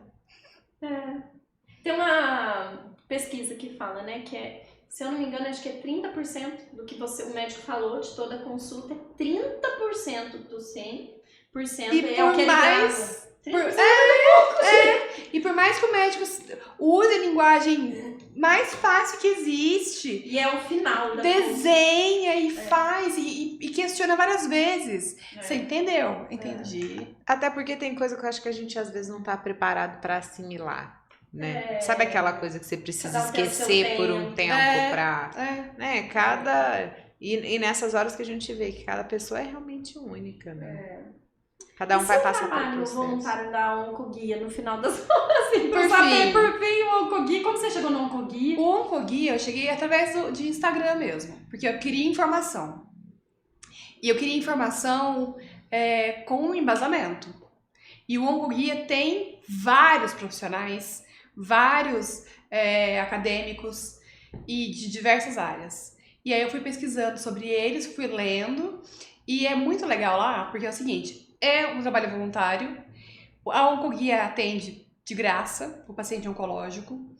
Tem uma pesquisa que fala, né, que se eu não me engano, acho que é 30% do que o médico falou de toda a consulta, é 30% do 100% E é o que ele mais- grava. E por mais que o médico use a linguagem mais fácil que existe, E é o final da desenha e faz e questiona várias vezes. consulta. Você entendeu? Entendi. Até porque tem coisa que eu acho que a gente às vezes não tá preparado pra assimilar, né? Sabe aquela coisa que você precisa Cada um tem o seu esquecer por um tempo. tempo pra... É. Né? E nessas horas que a gente vê que cada pessoa é realmente única, né? Cada um vai passar por um trabalho processo. voluntário da Oncoguia no final das contas, assim, Por por saber fim. por fim o Oncoguia. Como você chegou no Oncoguia? O Oncoguia eu cheguei através de Instagram mesmo, porque eu queria informação. E eu queria informação com embasamento. E o Oncoguia tem vários profissionais, vários acadêmicos e de diversas áreas. E aí eu fui pesquisando sobre eles, fui lendo, e é muito legal lá, porque é o seguinte, é um trabalho voluntário, a Oncoguia atende de graça o paciente oncológico.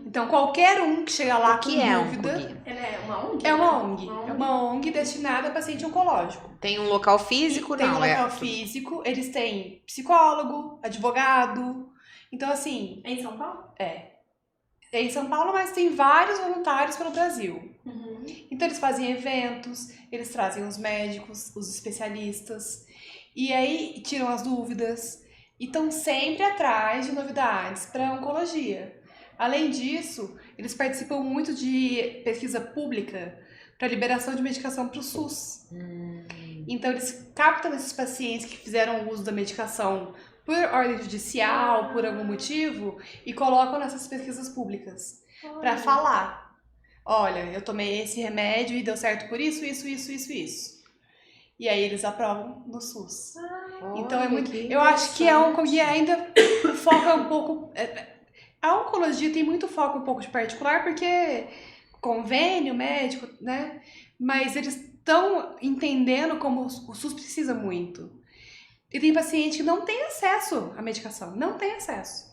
Então, qualquer um que chega lá O com que é dúvida... Oncoguia? Ela é uma ONG? É uma ONG. É uma ONG destinada a paciente oncológico. Tem um local físico? Tem Não, um local físico, eles têm psicólogo, advogado. Então, assim, É em São Paulo? é em São Paulo, mas tem vários voluntários pelo Brasil. Então, eles fazem eventos, eles trazem os médicos, os especialistas, e aí tiram as dúvidas, e estão sempre atrás de novidades para a oncologia. Além disso, eles participam muito de pesquisa pública para liberação de medicação para o SUS. Então, eles captam esses pacientes que fizeram uso da medicação por ordem judicial, por algum motivo, e colocam nessas pesquisas públicas para falar. Olha, eu tomei esse remédio e deu certo por isso. E aí eles aprovam no SUS. Então é muito. Eu acho que a oncologia ainda foca um pouco. A oncologia tem muito foco um pouco de particular, porque convênio médico, né? Mas eles estão entendendo como o SUS precisa muito. E tem paciente que não tem acesso à medicação, não tem acesso.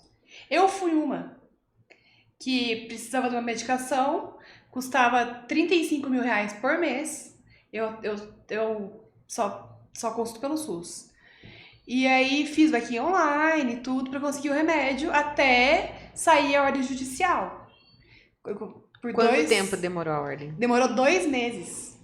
Eu fui uma que precisava de uma medicação, custava 35 mil reais por mês. Eu só consulto pelo SUS. E aí fiz vaquinha online e tudo para conseguir o remédio até sair a ordem judicial. Quanto tempo demorou a ordem? Demorou 2 meses.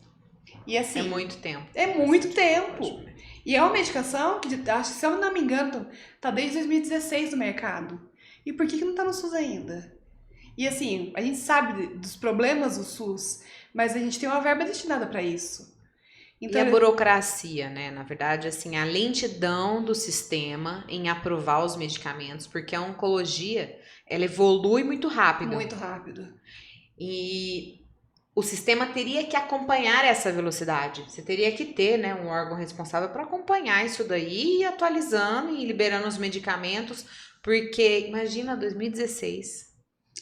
E assim, É muito tempo. É muito tempo. E é uma medicação que, acho que se eu não me engano, tá desde 2016 no mercado. E por que não tá no SUS ainda? E assim, a gente sabe dos problemas do SUS, mas a gente tem uma verba destinada para isso. Então, e a burocracia, né? Na verdade, assim, a lentidão do sistema em aprovar os medicamentos, porque a oncologia, ela evolui muito rápido. Muito rápido. E o sistema teria que acompanhar essa velocidade. Você teria que ter, né, um órgão responsável para acompanhar isso daí, e atualizando e liberando os medicamentos, porque, imagina, 2016.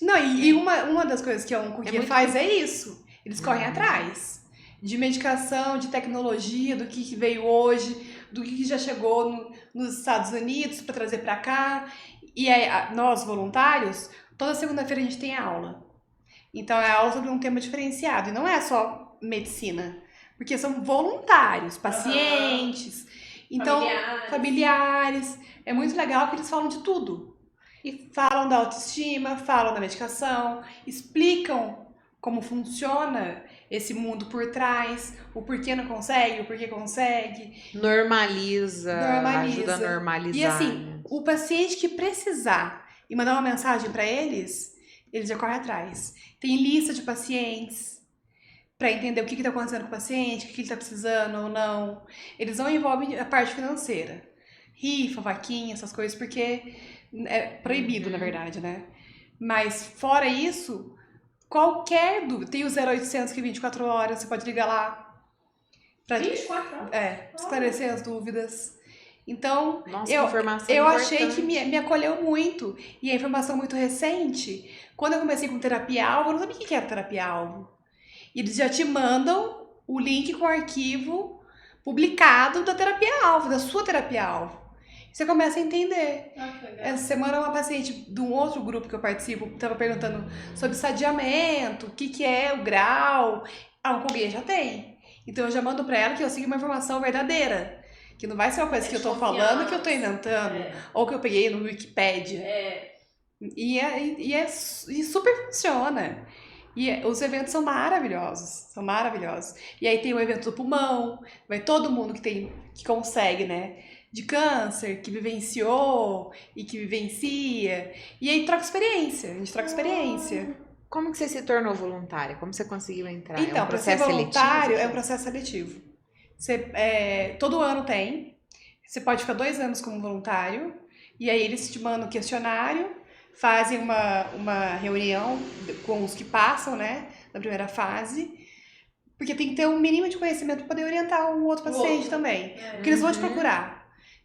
Não, e uma das coisas que a Oncoguia faz é isso. Eles correm atrás de medicação, de tecnologia, do que veio hoje, do que já chegou nos Estados Unidos para trazer para cá. E aí, nós, voluntários, toda segunda-feira a gente tem aula. Então, é aula sobre um tema diferenciado. E não é só medicina, porque são voluntários, pacientes, então familiares. É muito legal que eles falam de tudo. E falam da autoestima, falam da medicação, explicam como funciona esse mundo por trás, o porquê não consegue, o porquê consegue. Normaliza. Ajuda a normalizar. E assim, o paciente que precisar e mandar uma mensagem para eles já correm atrás. Tem lista de pacientes para entender o que está acontecendo com o paciente, o que ele está precisando ou não. Eles não envolvem a parte financeira. Rifa, vaquinha, essas coisas, porque é proibido, na verdade, né? Mas fora isso, qualquer dúvida. Tem o 0800 que é 24 horas, você pode ligar lá. 24 horas? Esclarecer as dúvidas. Então, nossa, eu achei que me acolheu muito. E a informação muito recente, quando eu comecei com terapia-alvo, eu não sabia o que era terapia-alvo. E eles já te mandam o link com o arquivo publicado da terapia-alvo, da sua terapia-alvo. Você começa a entender. Essa semana uma paciente de um outro grupo que eu participo estava perguntando sobre sadiamento, o que é o grau. A Oncoguia já tem. Então eu já mando para ela que eu sigo uma informação verdadeira. Que não vai ser uma coisa que eu tô falando, que eu tô inventando, ou que eu peguei no Wikipedia. E super funciona. E os eventos são maravilhosos, E aí tem o evento do pulmão, vai todo mundo que consegue, né? De câncer, que vivenciou e que vivencia. E aí troca experiência, a gente troca experiência. Como que você se tornou voluntária? Como você conseguiu entrar? Então, para ser voluntário é um processo seletivo. Todo ano tem. Você pode ficar 2 anos como voluntário. E aí eles te mandam um questionário, fazem uma reunião com os que passam, né? Na primeira fase. Porque tem que ter um mínimo de conhecimento para poder orientar um outro paciente também. Porque eles vão te procurar.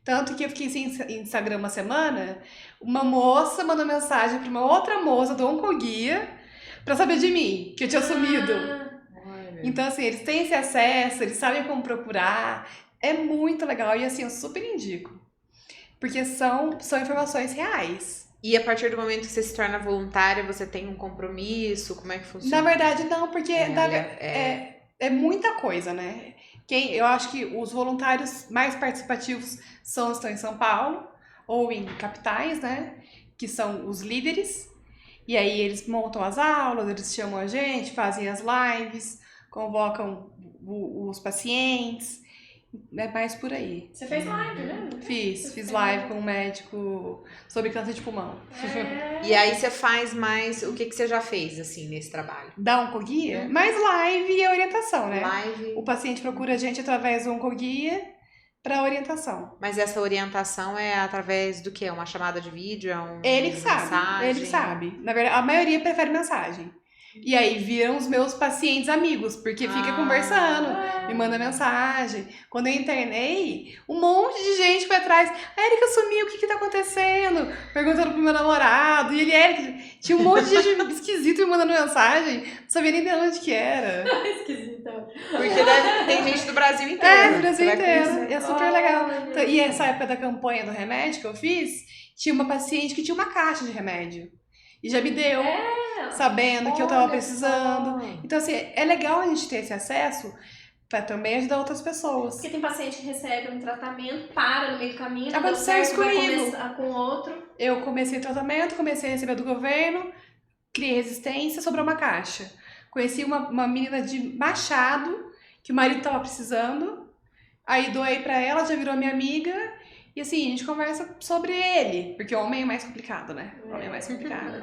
Tanto que eu fiquei sem Instagram uma semana, uma moça mandou mensagem para uma outra moça do Oncoguia para saber de mim, que eu tinha sumido. Então, assim, eles têm esse acesso, eles sabem como procurar. É muito legal e, assim, eu super indico. Porque são informações reais. E a partir do momento que você se torna voluntária, você tem um compromisso? Como é que funciona? Na verdade, não, porque É, é muita coisa, né? Eu acho que os voluntários mais participativos estão em São Paulo ou em capitais, né? Que são os líderes. E aí eles montam as aulas, eles chamam a gente, fazem as lives, convocam os pacientes. É mais por aí. Você fez live, né? Fiz live com um médico sobre câncer de pulmão. E aí você faz mais... O que você já fez, assim, nesse trabalho? Da oncoguia? Mais live e orientação, né? Live. O paciente procura a gente através do oncoguia para orientação. Mas essa orientação é através do quê? Uma chamada de vídeo? É Ele que sabe. mensagem? Ele sabe. Na verdade, a maioria prefere mensagem. E aí viram os meus pacientes amigos, porque fica conversando, me manda mensagem. Quando eu internei, um monte de gente foi atrás. A Erika sumiu, o que tá acontecendo? Perguntando pro meu namorado. E ele, Erika, tinha um monte de gente esquisito me mandando mensagem. Não sabia nem de onde que era. Esquisitão. Porque tem gente do Brasil inteiro. É, do Brasil Você vai inteiro. conhecer. É super legal. Então, e essa época da campanha do remédio que eu fiz, tinha uma paciente que tinha uma caixa de remédio. E já me deu, sabendo que eu tava precisando. Então, assim, é legal a gente ter esse acesso pra também ajudar outras pessoas. Porque tem paciente que recebe um tratamento, para no meio do caminho, não deu Aconteceu isso certo, vai comigo. começar com outro. Eu comecei o tratamento, comecei a receber do governo, criei resistência, sobrou uma caixa. Conheci uma menina de Machado, que o marido tava precisando. Aí doei pra ela, já virou minha amiga. E assim, a gente conversa sobre ele, porque o homem é mais complicado, né? O homem é mais complicado.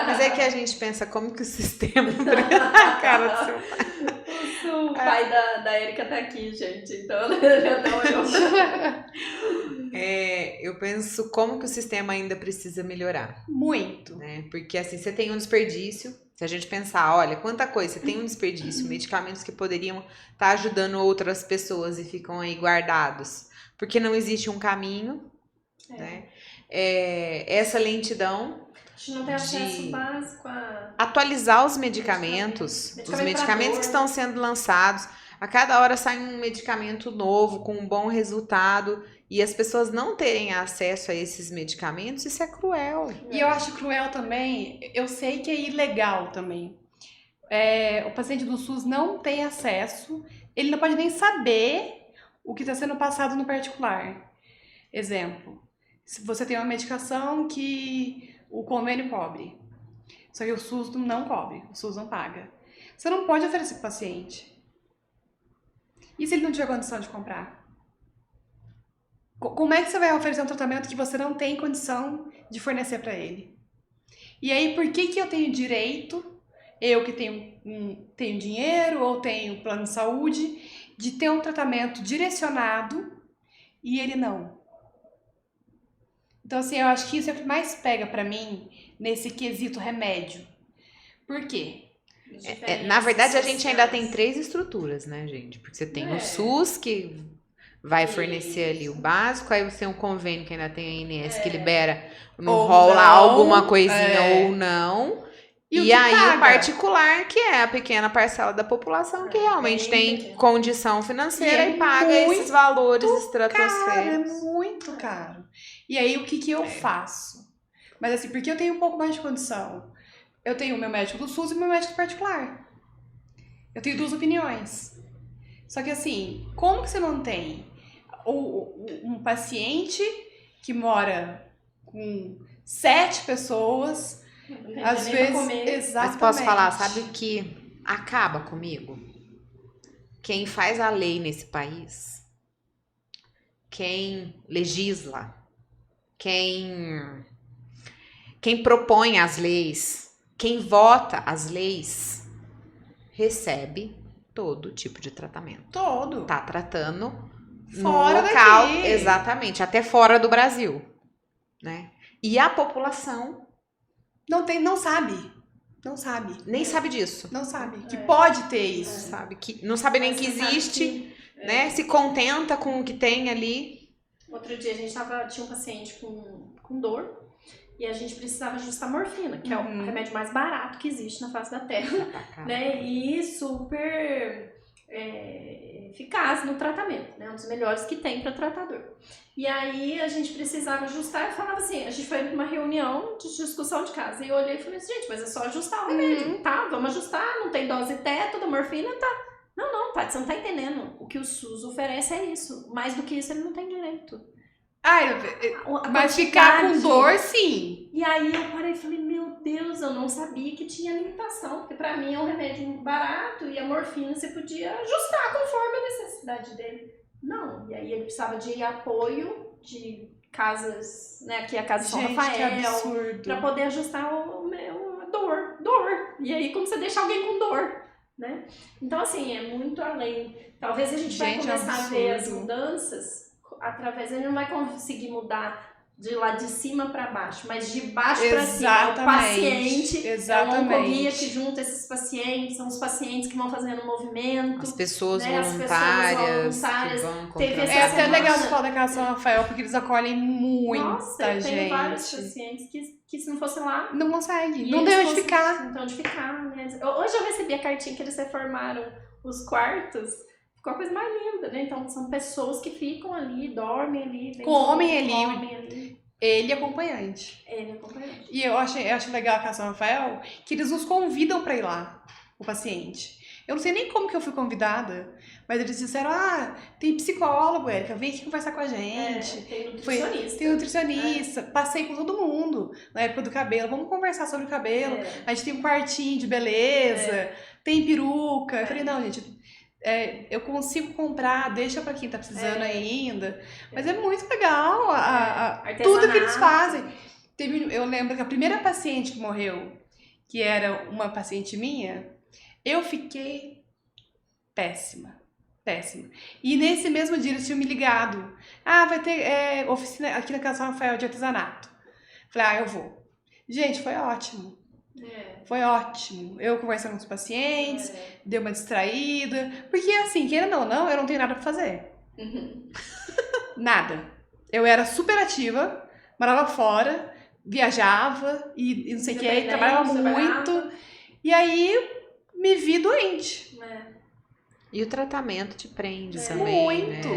Mas é que a gente pensa como que o sistema... A cara do seu pai. O pai da Erika tá aqui, gente, então já não Eu penso como que o sistema ainda precisa melhorar. Muito. Né? Porque assim, você tem um desperdício. Se a gente pensar, olha, quanta coisa, você tem um desperdício, medicamentos que poderiam estar ajudando outras pessoas e ficam aí guardados. Porque não existe um caminho, né? Essa lentidão a gente não tem acesso básico a... atualizar os medicamentos, os medicamentos que estão sendo lançados. A cada hora sai um medicamento novo, com um bom resultado, e as pessoas não terem acesso a esses medicamentos, isso é cruel. E eu acho cruel também, eu sei que é ilegal também. O paciente do SUS não tem acesso, ele não pode nem saber o que está sendo passado no particular. Exemplo, se você tem uma medicação que o convênio cobre, só que o SUS não cobre, o SUS não paga. Você não pode oferecer para o paciente. E se ele não tiver condição de comprar? Como é que você vai oferecer um tratamento que você não tem condição de fornecer para ele? E aí, por que eu tenho direito, eu que tenho dinheiro ou tenho plano de saúde, de ter um tratamento direcionado e ele não? Então, assim, eu acho que isso é o que mais pega pra mim nesse quesito remédio. Por quê? Na verdade, a gente ainda tem 3 estruturas, né, gente? Porque você tem o SUS, que vai fornecer ali o básico, aí você tem um convênio que ainda tem a INS que libera no rol lá alguma coisinha ou não. E aí paga? O particular, que é a pequena parcela da população que realmente tem condição financeira e paga esses valores estratosféricos. É muito caro. E aí, o que eu faço? Mas assim, porque eu tenho um pouco mais de condição. Eu tenho o meu médico do SUS e o meu médico particular. Eu tenho 2 opiniões. Só que assim, como que você mantém um paciente que mora com 7 pessoas... Às vezes, exatamente. Mas posso falar, sabe o que acaba comigo? Quem faz a lei nesse país, quem legisla, quem propõe as leis, quem vota as leis, recebe todo tipo de tratamento. Todo. Tá tratando fora no local, daqui. Exatamente, até fora do Brasil, né? E a população não sabe. Não sabe. Nem sabe disso. Não sabe. Que pode ter isso. Não sabe nem que existe, né? Se contenta com o que tem ali. Outro dia a gente tinha um paciente com dor E a gente precisava ajustar morfina, que é o remédio mais barato que existe na face da Terra, né? E super eficaz no tratamento, né? Um dos melhores que tem para tratador. E aí a gente precisava ajustar e falava assim, a gente foi numa reunião de discussão de casa e eu olhei e falei assim, gente, mas é só ajustar o remédio, tá? Vamos ajustar, não tem dose teto da morfina, tá? Não, Paty, você não tá entendendo. O que o SUS oferece é isso. Mais do que isso ele não tem direito. Mas ficar com dor, sim. E aí eu parei e falei, meu Deus, eu não sabia que tinha limitação, porque pra mim é um remédio barato e a morfina você podia ajustar conforme a necessidade dele. Não, e aí ele precisava de apoio de casas, né, aqui é a Casa São Rafael, pra poder ajustar a dor. E aí como você deixa alguém com dor, né? Então assim, é muito além. Talvez a gente vai começar a ver as mudanças através, ele não vai conseguir mudar de lá de cima para baixo, mas de baixo para cima. O paciente é uma oncoguia que junta esses pacientes, são os pacientes que vão fazendo o movimento. As pessoas voluntárias. Que vão é até legal falar da Casa São Rafael, porque eles acolhem muita gente. Tem vários pacientes que se não fosse lá... Não consegue, não tem onde ficar. Não tem onde ficar, né? Hoje eu recebi a cartinha que eles reformaram os quartos. Ficou a coisa mais linda, né? Então, são pessoas que ficam ali, dormem ali. Comem ali. Ele é acompanhante. E eu acho legal a Casa São Rafael que eles nos convidam pra ir lá, o paciente. Eu não sei nem como que eu fui convidada, mas eles disseram, tem psicólogo, Érica, vem aqui conversar com a gente. Tem nutricionista. Tem nutricionista. Passei com todo mundo na época do cabelo. Vamos conversar sobre o cabelo. A gente tem um quartinho de beleza, tem peruca. Eu falei, não, gente... eu consigo comprar, deixa pra quem tá precisando ainda. Mas é muito legal tudo que eles fazem. Eu lembro que a primeira paciente que morreu, que era uma paciente minha, eu fiquei péssima. E nesse mesmo dia eles tinham me ligado. Vai ter oficina aqui na Casa São Rafael de artesanato. Falei, eu vou. Gente, foi ótimo. Foi ótimo. Eu conversando com os pacientes, dei uma distraída. Porque assim, querendo ou não, eu não tenho nada pra fazer. Nada. Eu era super ativa, morava fora, viajava e não sei o que, trabalhava muito. E aí me vi doente. E o tratamento te prende também, muito.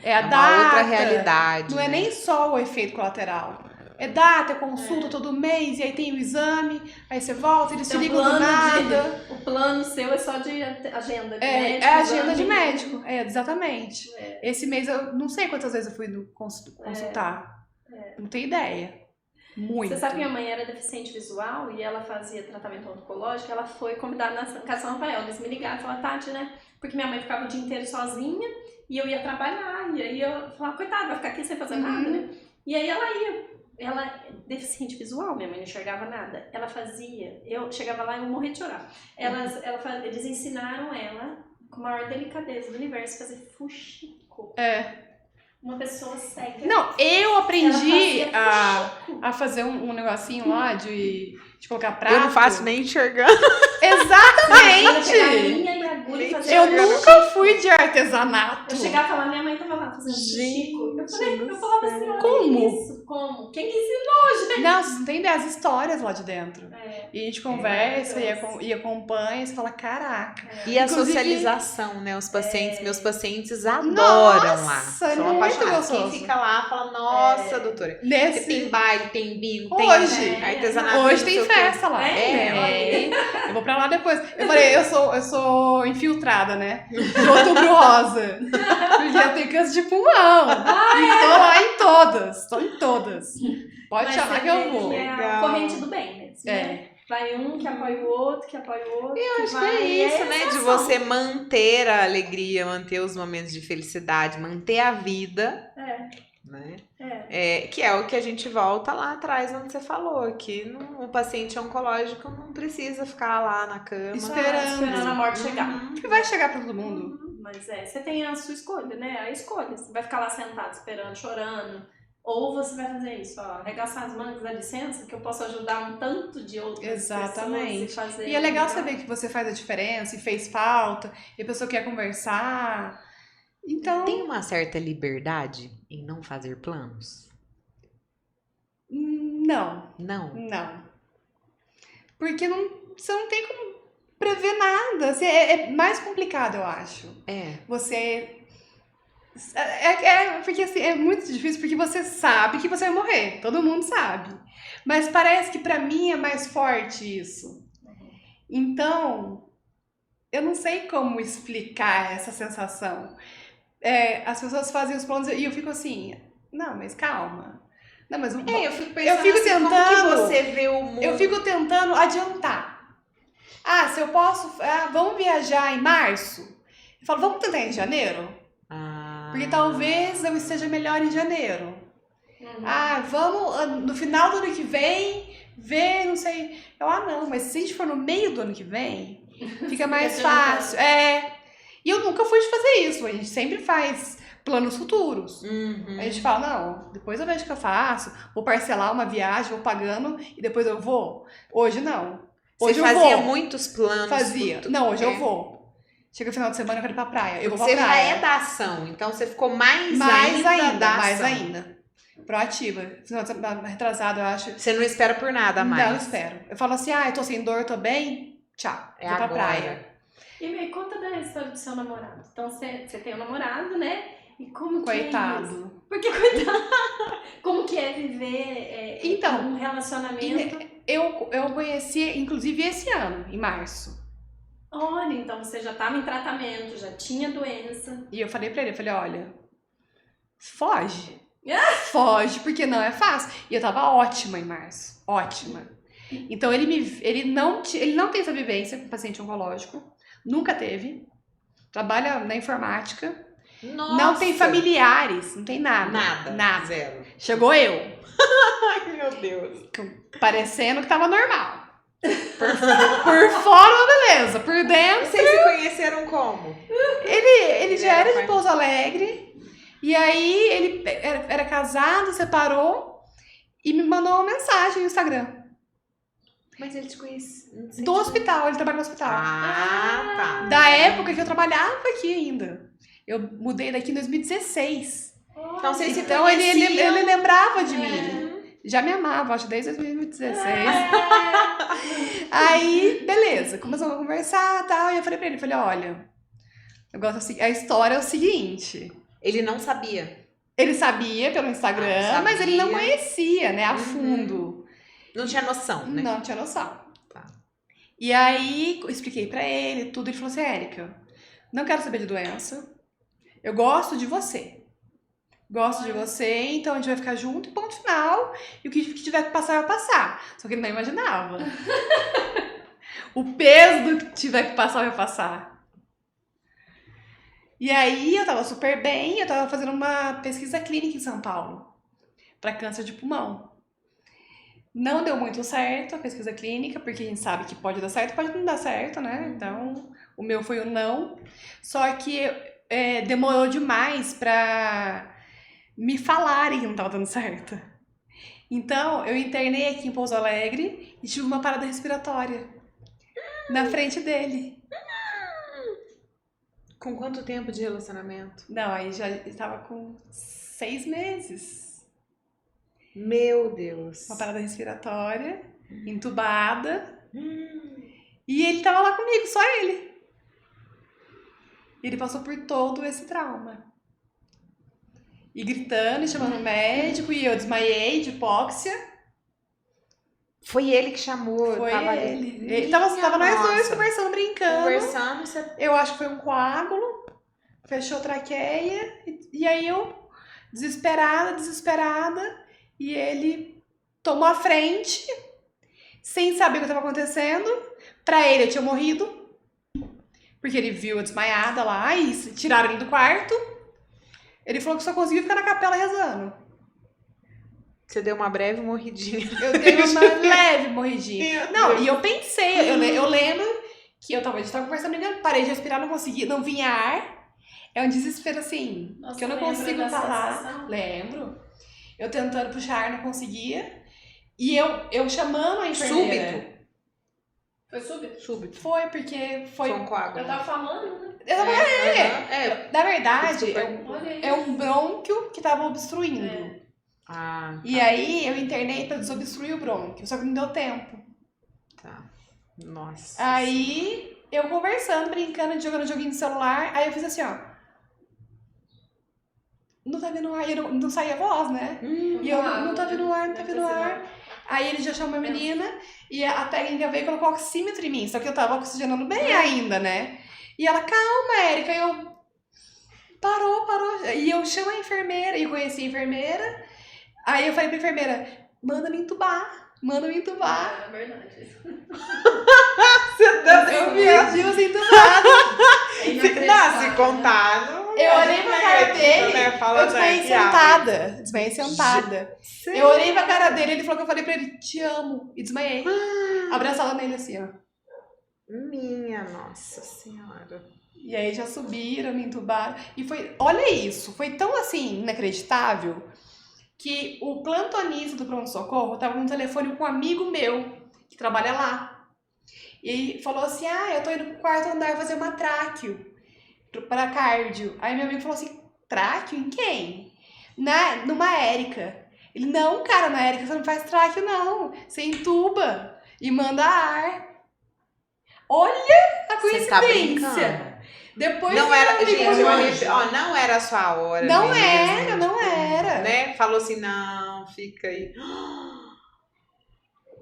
É uma outra realidade. Não é nem só o efeito colateral. É data, consulta todo mês, e aí tem o exame, aí você volta, eles te ligam do nada. O plano seu é só de agenda de médico. É agenda de médico, exatamente. Esse mês eu não sei quantas vezes eu fui consultar. Não tenho ideia. Muito. Você sabe que minha mãe era deficiente visual e ela fazia tratamento oncológico, ela foi convidada na Casa São Rafael. Eles me ligaram e falaram, Tati, né? Porque minha mãe ficava o dia inteiro sozinha e eu ia trabalhar. E aí eu falava, coitada, vai ficar aqui sem fazer nada, né? E aí ela ia. Ela é deficiente visual, minha mãe não enxergava nada. Ela fazia, eu chegava lá e eu morria de chorar. Eles ensinaram ela, com a maior delicadeza do universo, a fazer fuxico. Uma pessoa cega. Não, eu aprendi a fazer um negocinho lá de colocar prato. Eu não faço nem enxergando. Exatamente! Eu nunca fui de artesanato. Eu chegava e falava, minha mãe tava lá fazendo fuxico. Eu falava assim, como? Quem que ensinou, gente? Não, vocês não têm ideia, as histórias lá de dentro. E a gente conversa e acompanha e você fala, caraca. E a socialização, né? Os pacientes, meus pacientes adoram lá. São apaixonados. Quem fica lá fala, nossa, doutora. Tem baile, tem bingo, tem artesanato. Hoje tem festa lá. Eu vou pra lá depois. Eu falei, eu sou infiltrada, né? De Outubro Rosa. Porque eu tenho câncer de pulmão. E tô lá em todas. Tô em todas. Pode chamar que eu vou. É a corrente do bem mesmo. Vai um que apoia o outro, que apoia o outro. Eu acho que é isso, né? De você manter a alegria, manter os momentos de felicidade, manter a vida. Né? Que é o que a gente volta lá atrás, onde você falou, que o paciente oncológico não precisa ficar lá na cama esperando a morte chegar. Porque vai chegar pra todo mundo. Mas você tem a sua escolha, né? A escolha. Você vai ficar lá sentado, esperando, chorando. Ou você vai fazer isso, arregaçar as mangas, dá licença, que eu posso ajudar um tanto de outras pessoas. Fazer e é legal saber que você faz a diferença, e fez falta, e a pessoa quer conversar. Então... Tem uma certa liberdade em não fazer planos? Não. Não. Não. Porque você não tem como prever nada. Assim, é mais complicado, eu acho. Você... porque assim, é muito difícil porque você sabe que você vai morrer. Todo mundo sabe. Mas parece que pra mim é mais forte isso. Então, eu não sei como explicar essa sensação. As pessoas fazem os planos e eu fico assim, não, mas calma. Não, mas eu fico pensando eu fico assim, tentando, como que você vê o mundo? Eu fico tentando adiantar. Se eu posso, vamos viajar em março? Eu falo, vamos tentar em janeiro? Porque talvez eu esteja melhor em janeiro. Vamos no final do ano que vem ver, não sei. Não, mas se a gente for no meio do ano que vem, fica mais fácil. E eu nunca fui de fazer isso. A gente sempre faz planos futuros. A gente fala, não, depois eu vejo o que eu faço, vou parcelar uma viagem, vou pagando e depois eu vou. Hoje não. Hoje Você fazia muitos planos? Fazia. Não, hoje eu vou. Chega o final de semana, eu quero ir pra praia. Eu vou pra praia. praia. Você já é da ação, então você ficou mais ainda. Proativa. Final de semana retrasado, eu acho. Você não espera por nada mais? Não, eu espero. Eu falo assim, eu tô sem dor, tô bem, tchau. Vou pra praia. E me conta da história do seu namorado. Então, você tem um namorado, né? E como coitado. Que é isso? Porque, coitado. Como que é viver um relacionamento? Eu conheci, inclusive, esse ano, em março. Olha, então você já estava em tratamento, já tinha doença. E eu falei pra ele, olha, foge. Foge, porque não é fácil. E eu tava ótima em março. Ótima. Então, ele não tem essa vivência com paciente oncológico. Nunca teve. Trabalha na informática. Nossa. Não tem familiares, não tem nada. Nada. Zero. Chegou eu. Ai, meu Deus. Parecendo que tava normal. Por fora, uma beleza. Por dentro... Vocês se conheceram como? Ele já era de Pouso Alegre. E aí, ele era casado, separou. E me mandou uma mensagem no Instagram. Mas ele te conhece... Do hospital, ele trabalha no hospital. Tá. Da época que eu trabalhava aqui ainda. Eu mudei daqui em 2016. Então vocês se Então ele lembrava de mim. Já me amava, acho, desde 2016. Aí, beleza, começamos a conversar e tal. E eu falei pra ele, olha, a história é o seguinte. Ele não sabia. Ele sabia pelo Instagram, mas ele não conhecia, né, a fundo. Não tinha noção, né? Não tinha noção. Tá. E aí, eu expliquei pra ele tudo. Ele falou assim, Érica, não quero saber de doença. Eu gosto de você. Gosto de você, então a gente vai ficar junto e ponto final. E o que tiver que passar, vai passar. Só que ele não imaginava. O peso do que tiver que passar, vai passar. E aí, eu tava super bem. Eu tava fazendo uma pesquisa clínica em São Paulo. Pra câncer de pulmão. Não deu muito certo a pesquisa clínica, porque a gente sabe que pode dar certo, pode não dar certo, né? Então, o meu foi o não. Só que demorou demais pra me falarem que não tava dando certo. Então, eu internei aqui em Pouso Alegre e tive uma parada respiratória na frente dele. Com quanto tempo de relacionamento? Não, aí já estava com 6 meses. Meu Deus. Uma parada respiratória, entubada. E ele tava lá comigo, só ele. Ele passou por todo esse trauma. E gritando, e chamando o médico, e eu desmaiei de hipóxia. Foi ele que chamou? Foi ele. Ele tava nós dois conversando, brincando. Eu acho que foi um coágulo. Fechou a traqueia. E aí eu, desesperada. E ele tomou a frente, sem saber o que estava acontecendo. Pra ele, eu tinha morrido. Porque ele viu eu desmaiada lá e tiraram ele do quarto. Ele falou que só conseguiu ficar na capela rezando. Você deu uma breve morridinha. Eu dei uma leve morridinha. Não, e eu pensei, eu lembro que a gente tava conversando, parei de respirar, não consegui, não vinha ar. É um desespero assim, nossa, que eu não consigo falar. Lembro. Eu tentando puxar ar, não conseguia. E eu chamando a enfermeira. Súbito. Foi súbito? Súbito. Foi, porque foi um coágulo. Eu tava falando, né? Na verdade, é um brônquio que tava obstruindo. Ah, E aí eu internei pra desobstruir o brônquio, só que não deu tempo. tá. Nossa. Aí eu conversando, brincando, jogando joguinho de celular, aí eu fiz assim, ó. Não tá vindo ar, e não saía a voz, né? E eu, não tá vindo ar, não tá vindo ar. Aí ele já chamou a menina e a técnica veio e colocou oxímetro em mim, só que eu tava oxigenando bem ainda, né? E ela, calma, Érica, eu... Parou. E eu chamo a enfermeira, e conheci a enfermeira. Aí eu falei pra enfermeira, manda me entubar. É verdade. Você tá Eu pedi os entubados. Não, se contar, não. Eu olhei pra cara dele, né? Fala eu desmaiei sentada. Eu olhei pra cara dele, ele falou que eu falei pra ele, te amo. E desmaiei. Abraçada nele assim, ó. Minha Nossa Senhora. E aí já subiram, me entubaram. E foi, olha isso, foi tão assim, inacreditável, que o plantonista do pronto-socorro tava no telefone com um amigo meu, que trabalha lá. E ele falou assim, eu tô indo pro quarto andar fazer uma tráqueo para cardio. Aí meu amigo falou assim, tráqueo em quem? Numa Érica. Ele, não, cara, na Érica você não faz tráqueo, não. Você entuba e manda ar. Olha a Você tá brincando? coincidência. Depois Não era, gente, hoje. não era a sua hora. Não mesmo, não era. Né? Falou assim, não, fica aí.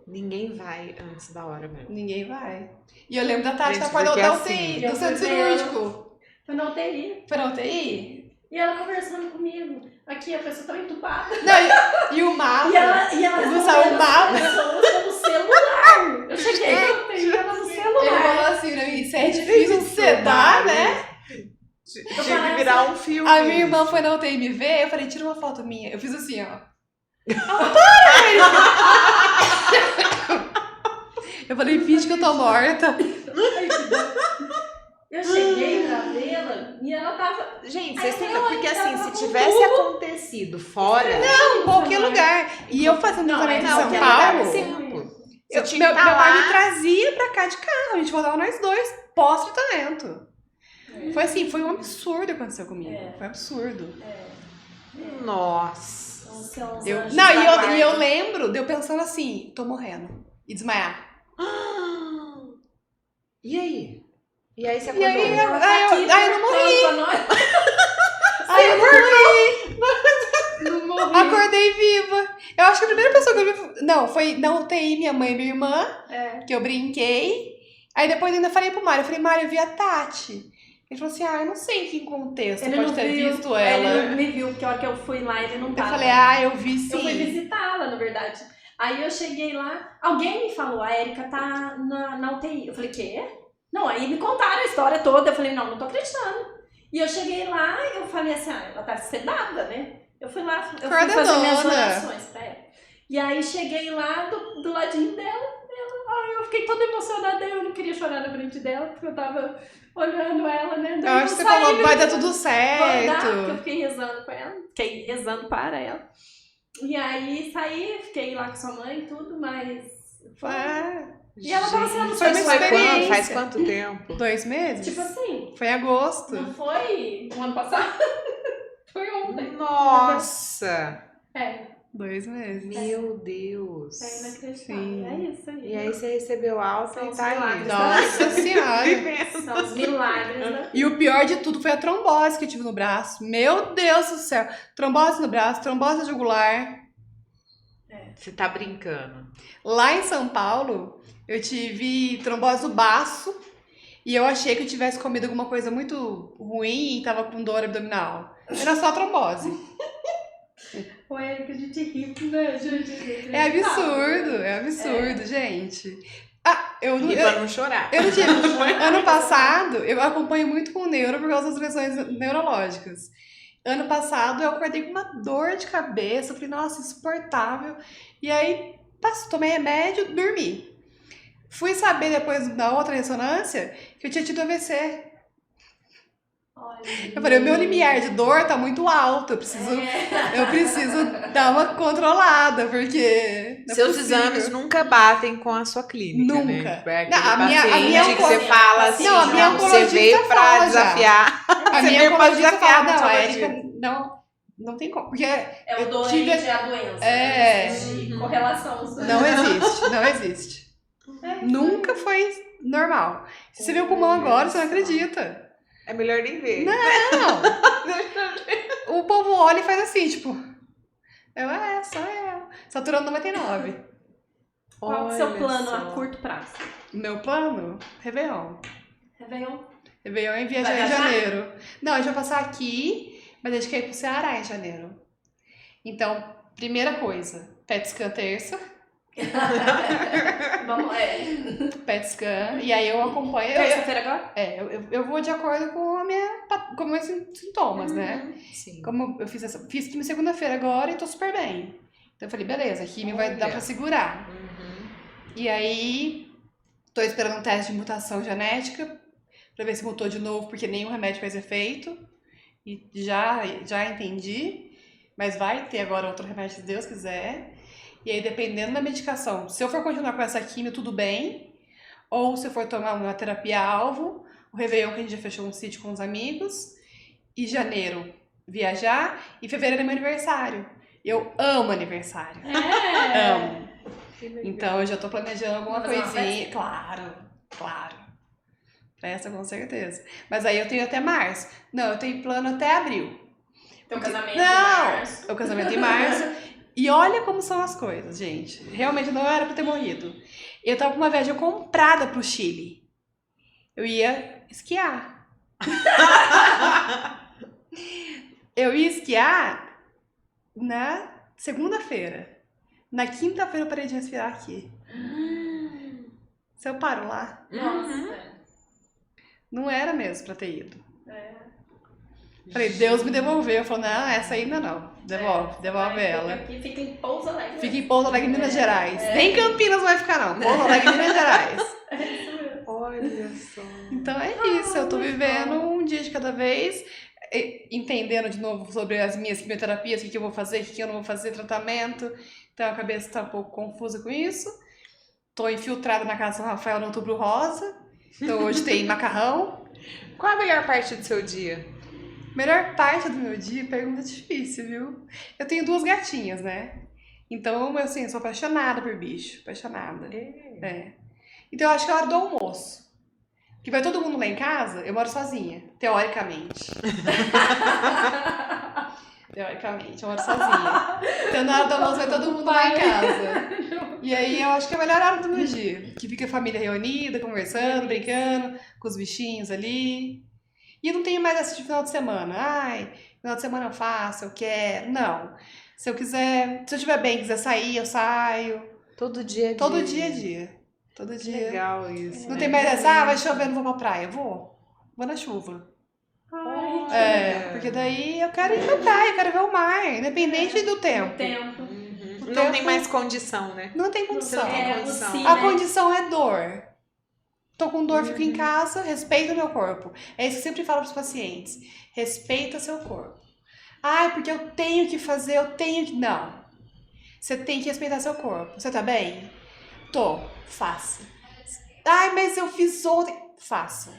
Ninguém vai antes da hora mesmo. Ninguém vai. E eu lembro da Tati Gente, na porta porque da assim, UTI, do centro cirúrgico. Foi na UTI. Foi na UTI? E ela conversando comigo. Aqui, a pessoa tá entubada. Não, e o mapa. E ela Não saiu o mapa. no celular. Eu cheguei na UTI, ela no Ele celular. falou assim pra mim, isso é difícil de sedar, né? Tinha que virar um filme. A minha irmã foi na UTI me ver, eu falei, tira uma foto minha. Eu fiz assim, ó. Eu falei, finge que eu tô morta. Eu cheguei pra vê-la e ela tava... Gente, Aí vocês têm... eu Porque tava assim, com se tivesse acontecido fora... Em qualquer lugar. E eu fazendo tratamento em São qualquer lugar Paulo. é tempo. Você Eu, tinha meu que estar pai me lá. trazia pra cá de carro, a gente voltava nós dois, pós-tratamento. Foi assim, foi um absurdo que aconteceu comigo. Foi um absurdo. Nossa. E eu lembro de eu pensando assim, tô morrendo. E desmaiar. E aí? E aí você E acordou? aí, Ela tá aí aqui eu não morri. pra nós. Aí eu morri. Não morri. Acordei viva. Eu acho que a primeira pessoa que eu vi... Não, foi na UTI, minha mãe e minha irmã, que eu brinquei. Aí depois ainda falei pro Mário, eu falei, Mário, eu vi a Tati. Ele falou assim, eu não sei em que contexto Ele pode não ter viu, visto ela. Ele não me viu, porque a hora que eu fui lá, ele não Eu tava. falei, eu vi sim. Eu fui visitá-la, na verdade. Aí eu cheguei lá, alguém me falou, a Érica tá na UTI. Eu falei, quê? Não, aí me contaram a história toda. Eu falei, não tô acreditando. E eu cheguei lá e eu falei assim, ela tá sedada, né? Eu fui lá, eu fui fazer minhas orações pra ela. E aí cheguei lá do ladinho dela. Eu fiquei toda emocionada, eu não queria chorar na frente dela, porque eu tava olhando ela, né? Eu acho que você falou, vai dar tudo certo. Porque eu fiquei rezando com ela, fiquei rezando para ela. E aí saí, fiquei lá com sua mãe e tudo, mas... E ela tava sendo Foi uma experiência. Faz quanto tempo? 2 meses? Tipo assim, Foi em agosto. não foi o ano passado? Foi ontem. Nossa! 2 meses. Meu Deus! É inacreditável. Sim. É isso aí. E aí você recebeu alta São e os tá aí. milagres. Nossa senhora. São os milagres, né? E o pior de tudo foi a trombose que eu tive no braço. Meu Deus do céu. Trombose no braço, trombose jugular. Você tá brincando. Lá em São Paulo, eu tive trombose no baço. E eu achei que eu tivesse comido alguma coisa muito ruim e tava com dor abdominal. Era só trombose. Foi que a gente ri, né, gente? É absurdo, gente. E pra não chorar. Eu não tive. Ano passado, eu acompanho muito com o neuro por causa das lesões neurológicas. Ano passado, eu acordei com uma dor de cabeça. Eu falei, nossa, insuportável. E aí, tomei remédio, dormi. Fui saber depois da outra ressonância que eu tinha tido AVC. Olha, Eu falei, o meu limiar de dor tá muito alto. Eu preciso dar uma controlada, porque não é Seus possível. exames nunca batem com a sua clínica, Nunca. né? É aquele Não, a minha paciente que você fala assim, Não, a minha você oncologista veio pra fala já. desafiar. A Você minha veio pra oncologista desafiar fala, não, a a Érica não Não tem como. Porque É o eu doente, tive... é a doença. É. Não existe correlação. Não existe, não existe. Nunca foi normal. Se você vê o pulmão agora, você não acredita. É melhor nem ver. Não! O povo olha e faz assim, tipo... só eu. Saturano 99. Qual é o seu Olha plano só. a curto prazo? Meu plano? Réveillon. Réveillon? Réveillon e viajar Vai em viajar? janeiro. Não, a gente vai passar aqui, mas a gente quer ir pro Ceará em janeiro. Então, primeira coisa, PET scan terça, Vamos, PET scan, e aí eu acompanho. Terça-feira agora? Eu vou de acordo com com meus sintomas, né? Sim. Como eu fiz quimio segunda-feira agora e tô super bem. Então eu falei, beleza, a quimio vai dar pra segurar. E aí, tô esperando um teste de mutação genética pra ver se mutou de novo, porque nenhum remédio faz efeito. E já entendi, mas vai ter agora outro remédio se Deus quiser. E aí, dependendo da medicação, se eu for continuar com essa quimio, tudo bem. Ou se eu for tomar uma terapia-alvo, o Réveillon que a gente já fechou um sítio com os amigos. E janeiro, viajar. E fevereiro é meu aniversário. Eu amo aniversário. Amo. Então, eu já tô planejando alguma Fazer uma coisinha. Claro. Essa com certeza. Mas aí eu tenho até março. Não, eu tenho plano até abril. Teu casamento em Não! março. O casamento em março. E olha como são as coisas, gente. Realmente não era pra ter morrido. Eu tava com uma viagem comprada pro Chile. Eu ia esquiar. Eu ia esquiar na segunda-feira. Na quinta-feira eu parei de respirar aqui. Se eu paro lá, Nossa. não era mesmo pra ter ido. É. Falei, Deus me devolveu. Falou, não, essa ainda não. Devolve ela. Aqui fica em Pouso Alegre. Fica em Pouso Alegre, Minas Gerais. Nem Campinas vai ficar, não. Pouso Alegre, Minas Gerais. Olha só. Então é isso, eu tô vivendo um dia de cada vez, entendendo de novo sobre as minhas quimioterapias, o que eu vou fazer, o que eu não vou fazer, tratamento. Então a cabeça tá um pouco confusa com isso. Tô infiltrada na casa do Rafael no Outubro Rosa. Então hoje tem macarrão. Qual a melhor parte do seu dia? Melhor parte do meu dia, pergunta difícil, viu? Eu tenho 2 gatinhas, né? Então, eu assim, sou apaixonada por bicho. Apaixonada. É. Então, eu acho que é a hora do almoço. Que vai todo mundo lá em casa, eu moro sozinha, teoricamente. Teoricamente, eu moro sozinha. Então, na hora do almoço vai todo mundo lá em casa. E aí, eu acho que é a melhor hora do meu dia. Que fica a família reunida, conversando, brincando, com os bichinhos ali. E eu não tenho mais essa de final de semana. Ai, final de semana eu faço, eu quero. Não. Se eu estiver bem, quiser sair, eu saio. Todo dia. Todo dia é dia. Todo dia. Legal isso. Não tem mais essa, vai chover, não vou pra praia. Vou na chuva. Porque daí eu quero ir pra praia, eu quero ver o mar, independente do tempo. Não tem mais condição, né? Não tem condição. Não tem condição. Sim, A né? condição é dor. Tô com dor, fico em casa, respeito o meu corpo. É isso que eu sempre falo pros pacientes. Respeita seu corpo. Ai, porque eu tenho que fazer, eu tenho que... Não. Você tem que respeitar seu corpo. Você tá bem? Tô. Faça. Ai, mas eu fiz ontem. Faça.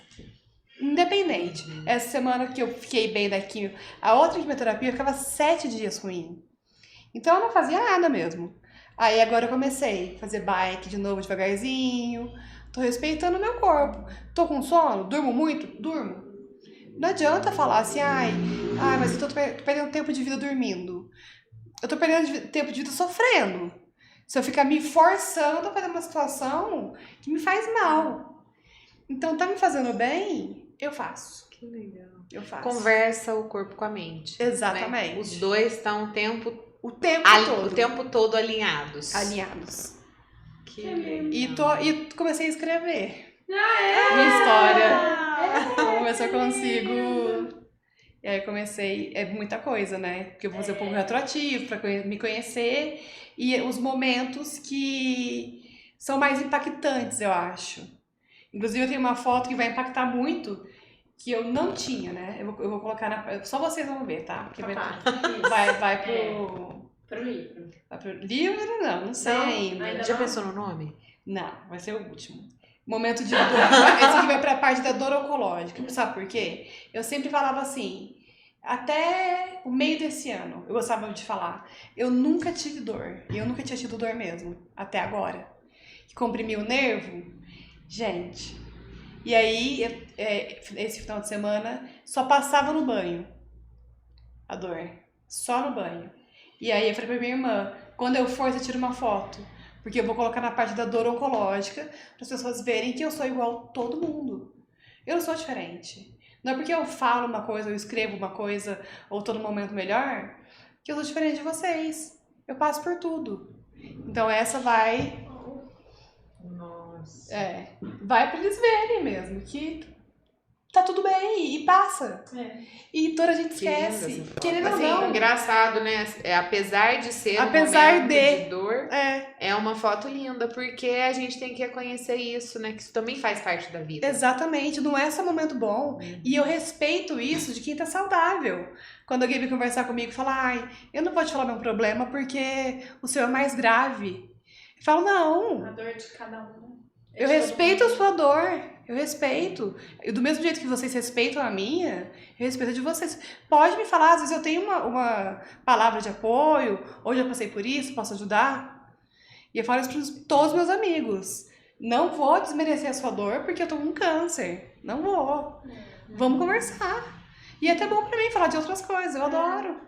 Independente. Essa semana que eu fiquei bem da quimio, a outra quimioterapia eu ficava 7 dias ruim. Então eu não fazia nada mesmo. Aí agora eu comecei a fazer bike de novo devagarzinho. Tô respeitando o meu corpo. Tô com sono? Durmo muito? Durmo. Não adianta falar assim, ai, mas eu tô perdendo tempo de vida dormindo. Eu tô perdendo tempo de vida sofrendo. Se eu ficar me forçando a fazer uma situação que me faz mal. Então, tá me fazendo bem, eu faço. Que legal. Eu faço. Conversa o corpo com a mente. Exatamente. Né? Os dois estão o tempo todo alinhados. Alinhados. Que legal. E comecei a escrever. Minha história. Vamos ver se eu consigo. E aí comecei, é muita coisa, né? Porque eu vou fazer um pouco retroativo pra me conhecer. E os momentos que são mais impactantes, eu acho. Inclusive eu tenho uma foto que vai impactar muito, que eu não tinha, né? Eu vou colocar só vocês vão ver, tá? Porque vai pro livro. Vai pro livro, não sei ainda. Já pensou no nome? Não, vai ser o último. Momento de dor. Esse aqui vai pra parte da dor oncológica. Sabe por quê? Eu sempre falava assim, Até o meio desse ano, eu gostava de falar, eu nunca tive dor. E eu nunca tinha tido dor mesmo, até agora. Que comprimiu o nervo, gente. E aí, esse final de semana, só passava no banho a dor. Só no banho. E aí eu falei pra minha irmã, quando eu for, você tira uma foto. Porque eu vou colocar na parte da dor oncológica, para as pessoas verem que eu sou igual a todo mundo. Eu não sou diferente. Não é porque eu falo uma coisa, eu escrevo uma coisa, ou tô no momento melhor, que eu sou diferente de vocês. Eu passo por tudo. Então essa vai... Nossa. Vai pra eles verem mesmo, que tá tudo bem e passa. E toda a gente esquece. Querendo ou assim, não. Engraçado, né? Apesar de ser Apesar um momento de dor, É uma foto linda, porque a gente tem que reconhecer isso, né? Que isso também faz parte da vida. Exatamente, não é só momento bom. E eu respeito isso de quem tá saudável. Quando alguém vem conversar comigo e fala, ai, eu não vou te falar meu problema porque o seu é mais grave. Eu falo, não. A dor de cada um. Eu respeito a sua dor. Eu respeito. E do mesmo jeito que vocês respeitam a minha, eu respeito a de vocês. Pode me falar, às vezes eu tenho uma palavra de apoio, ou já passei por isso, posso ajudar. E eu falo isso para todos os meus amigos. Não vou desmerecer a sua dor porque eu tô com câncer. Não vou. Vamos conversar. E é até bom pra mim falar de outras coisas, eu adoro.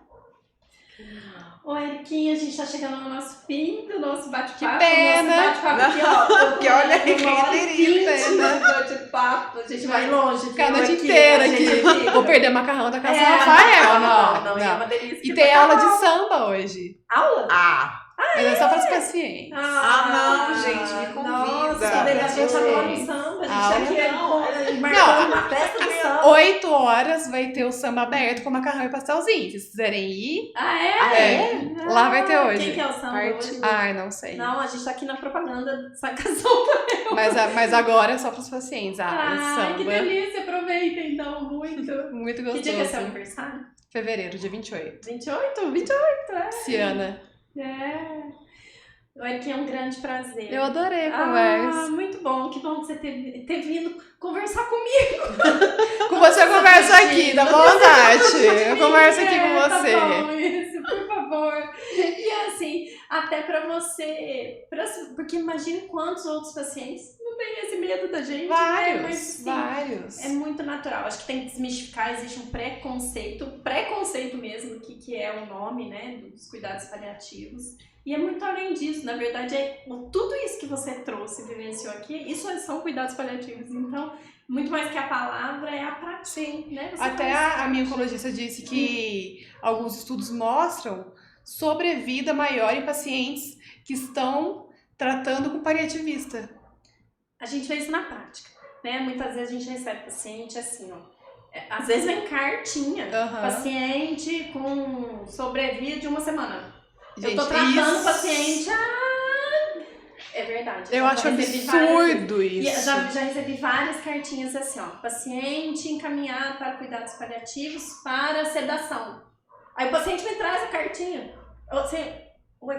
Ô, Eriquinha, a gente tá chegando no nosso fim do nosso bate-papo. Que pena! Nosso bate-papo aqui, ó. Porque olha aí, quem bate-papo. A gente vai longe. Ficar a noite inteira aqui. Vou perder macarrão da casa do Rafael. Não. É uma delícia. E tem aula de samba hoje. Aula? Mas é só para os pacientes. Não, gente, me convida. Nossa, a gente adora o samba. A gente aqui marcando uma festa do samba. 8 horas vai ter o samba aberto com macarrão e pastelzinho. Se vocês quiserem ir. Lá vai ter hoje. Quem que é o samba hoje? Ai, não sei. Não, a gente tá aqui na propaganda do Sacação. Mas agora é só para os pacientes. Samba. Que delícia. Aproveita, então. Muito gostoso. Que dia que é seu aniversário? Fevereiro, dia 28. 28, Ciana. O Eriquinha, é um grande prazer. Eu adorei a conversa. Muito bom. Que bom que você ter vindo conversar comigo. Com você eu converso aqui, dá vontade. Eu converso aqui com você. Tá bom isso, por favor. E assim, até pra você... Porque imagine quantos outros pacientes não têm esse medo da gente. Vários, Mas, sim, vários. É muito natural. Acho que tem que desmistificar. Existe um preconceito mesmo, que é o nome, né, dos cuidados paliativos. E é muito além disso, na verdade, tudo isso que você trouxe, vivenciou aqui, isso são cuidados paliativos. Então, muito mais que a palavra, é a prática. Sim, né? até a minha oncologista disse que alguns estudos mostram sobrevida maior em pacientes que estão tratando com paliativista. A gente vê isso na prática, né? Muitas vezes a gente recebe paciente assim, ó. Às vezes vem cartinha, paciente com sobrevida de 1 semana. Gente, eu tô tratando o paciente. É verdade. Eu acho absurdo isso. E já recebi várias cartinhas assim, ó. Paciente encaminhado para cuidados paliativos para sedação. Aí o paciente me traz a cartinha. Assim,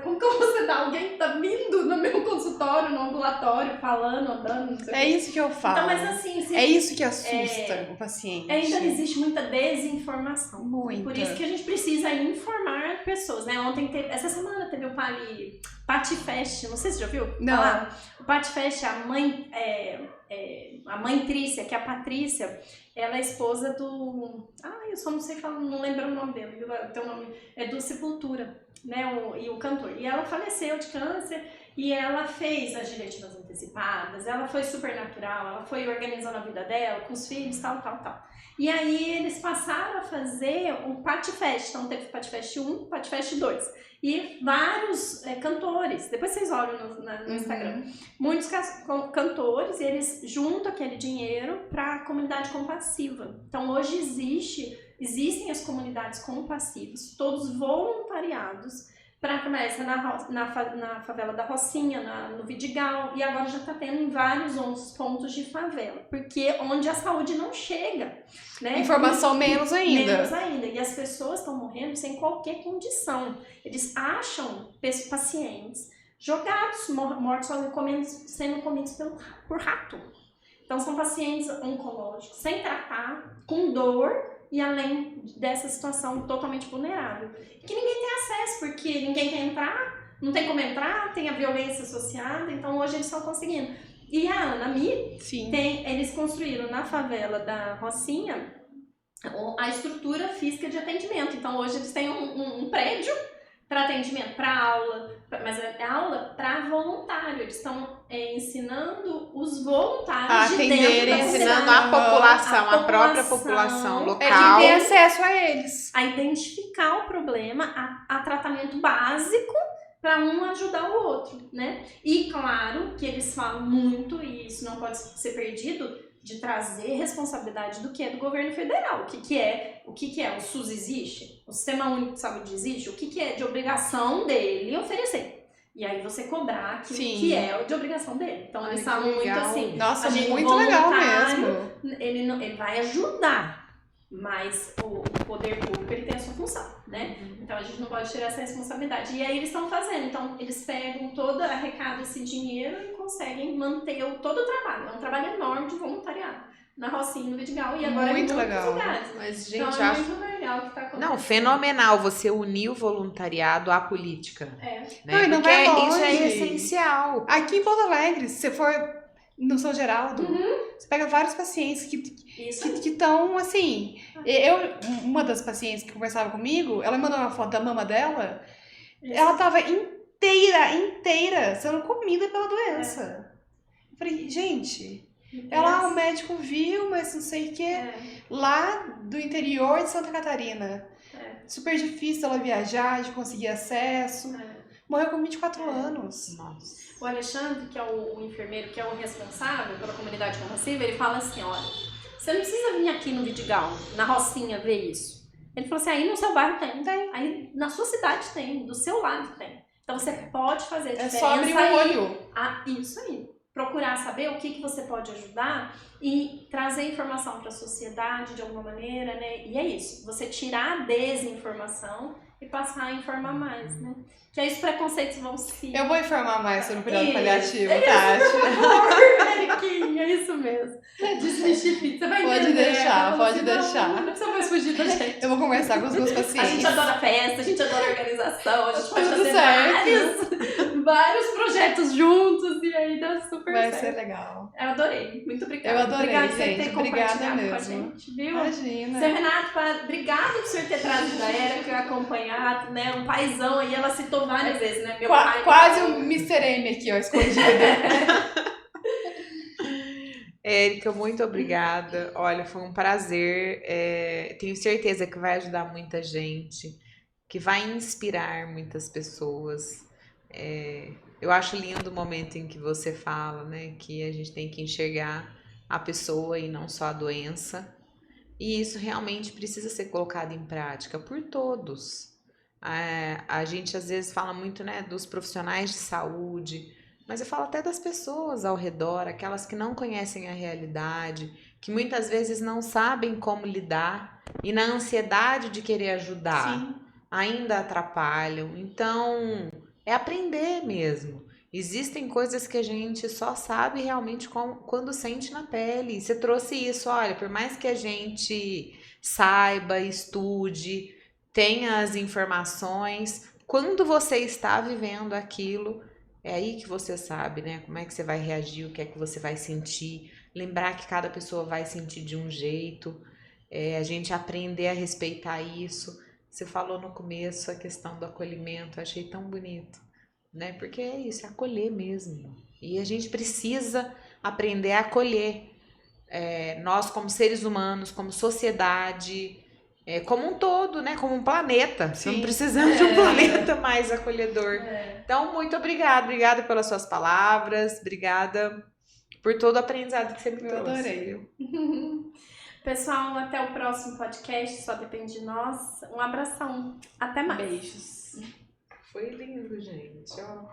como que eu vou sedar? Alguém tá vindo no meu consultório, no ambulatório, falando, andando, não sei o que. É isso que eu falo. Então, mas assim... É isso que assusta o paciente. Ainda existe muita desinformação. Muita. Por isso que a gente precisa informar pessoas, né? Essa semana teve o Patifest, não sei se você já viu? Não. O Patifest, a mãe Trícia, que é a Patrícia, ela é esposa do... eu só não sei falar, não lembro o nome dele, tem o nome, é do Sepultura, né? E o cantor. E ela faleceu de câncer e ela fez as diretivas antecipadas, ela foi super natural, ela foi organizando a vida dela, com os filhos, tal. E aí eles passaram a fazer um Patifest, então teve Patifest 1, Patifest 2. E vários cantores, depois vocês olham no Instagram, muitos cantores, e eles juntam aquele dinheiro para a comunidade compassiva. Então hoje existem as comunidades compassivas, todos voluntariados, para começar na favela da Rocinha, no Vidigal, e agora já está tendo em vários outros pontos de favela, porque onde a saúde não chega, né? Informação menos ainda. Menos ainda, e as pessoas estão morrendo sem qualquer condição. Eles acham pacientes jogados, mortos, sendo comidos por rato. Então são pacientes oncológicos, sem tratar, com dor, e além dessa situação totalmente vulnerável. Que ninguém tem acesso, porque ninguém quer entrar, não tem como entrar, tem a violência associada, então hoje eles estão conseguindo. E a Anami, eles construíram na favela da Rocinha a estrutura física de atendimento. Então hoje eles têm um prédio para atendimento, para aula, mas é aula para voluntário. Eles estão ensinando os voluntários de dentro da ensinando a população, a própria população local. Quem tem acesso a eles. A identificar o problema, a tratamento básico para um ajudar o outro, né? E claro que eles falam muito, e isso não pode ser perdido, de trazer responsabilidade do que é do governo federal. O que é? O SUS existe? O Sistema Único de Saúde existe? O que é de obrigação dele oferecer? E aí você cobrar aquilo que é de obrigação dele. Então eles falam muito assim. Nossa, muito legal mesmo. Ele vai ajudar, mas o poder público ele tem a sua função, né? Então a gente não pode tirar essa responsabilidade. E aí eles estão fazendo. Então eles pegam arrecadam esse dinheiro e conseguem manter todo o trabalho. É um trabalho enorme de voluntariado. Na Rocinha, no Vidigal e agora muito em muitos legal. lugares. Mas, gente, então é muito legal o que tá acontecendo. Não, fenomenal você unir o voluntariado à política. É. Né? Não, porque não vai isso é longe. essencial. Aqui em Porto Alegre, se você for no São Geraldo, você pega vários pacientes que estão assim. Uma das pacientes que conversava comigo, ela me mandou uma foto da mama dela, ela tava inteira sendo comida pela doença. Eu falei, gente, o médico viu, mas não sei o que. Lá do interior de Santa Catarina. Super difícil ela viajar, de conseguir acesso. Morreu com 24 anos. Nossa. O Alexandre, que é o enfermeiro, que é o responsável pela comunidade compassiva, ele fala assim, olha, você não precisa vir aqui no Vidigal, na Rocinha, ver isso. Ele falou assim, aí no seu bairro tem, aí na sua cidade tem, do seu lado tem. Então você pode fazer a diferença. É só abrir o olho. Isso aí. Procurar saber o que você pode ajudar e trazer informação para a sociedade de alguma maneira, né? E é isso, você tirar a desinformação e passar a informar mais, né? Que aí os preconceitos vão se... Eu vou informar mais sobre o cuidado paliativo, Tati. É isso mesmo. Desmistifica. Você vai entender. Pode deixar. Não precisa mais fugir da gente. Eu vou conversar com os meus pacientes. A gente adora festa, a gente adora organização, a gente pode Tudo fazer certo. vários projetos juntos e aí dá super certo. Vai ser legal. Eu adorei. Muito obrigada. Eu adorei, obrigada gente. por ter Obrigada compartilhado mesmo. com a gente, viu? Imagina. Seu Renato, obrigada por você ter trazido a Érica, acompanhado, né? Um paizão aí, ela citou várias vezes, né? Meu pai, quase um Mr. M aqui, ó, escondido. Érica, muito obrigada. Olha, foi um prazer. Tenho certeza que vai ajudar muita gente, que vai inspirar muitas pessoas. Eu acho lindo o momento em que você fala, né, que a gente tem que enxergar a pessoa e não só a doença. E isso realmente precisa ser colocado em prática por todos. A gente às vezes fala muito, né, dos profissionais de saúde, mas eu falo até das pessoas ao redor, aquelas que não conhecem a realidade, que muitas vezes não sabem como lidar e na ansiedade de querer ajudar, ainda atrapalham. Então, é aprender mesmo. Existem coisas que a gente só sabe realmente quando sente na pele. Você trouxe isso, olha, por mais que a gente saiba, estude, tenha as informações, quando você está vivendo aquilo, é aí que você sabe, né? Como é que você vai reagir, o que é que você vai sentir. Lembrar que cada pessoa vai sentir de um jeito. A gente aprender a respeitar isso. Você falou no começo a questão do acolhimento, eu achei tão bonito, né? Porque é isso, é acolher mesmo. E a gente precisa aprender a acolher. Nós como seres humanos, como sociedade, como um todo, né? Como um planeta. Não precisamos de um planeta mais acolhedor. Então, muito obrigada pelas suas palavras, obrigada por todo o aprendizado que você me trouxe. Eu adorei. Pessoal, até o próximo podcast, só depende de nós. Um abração, até mais. Beijos. Foi lindo, gente. Ó.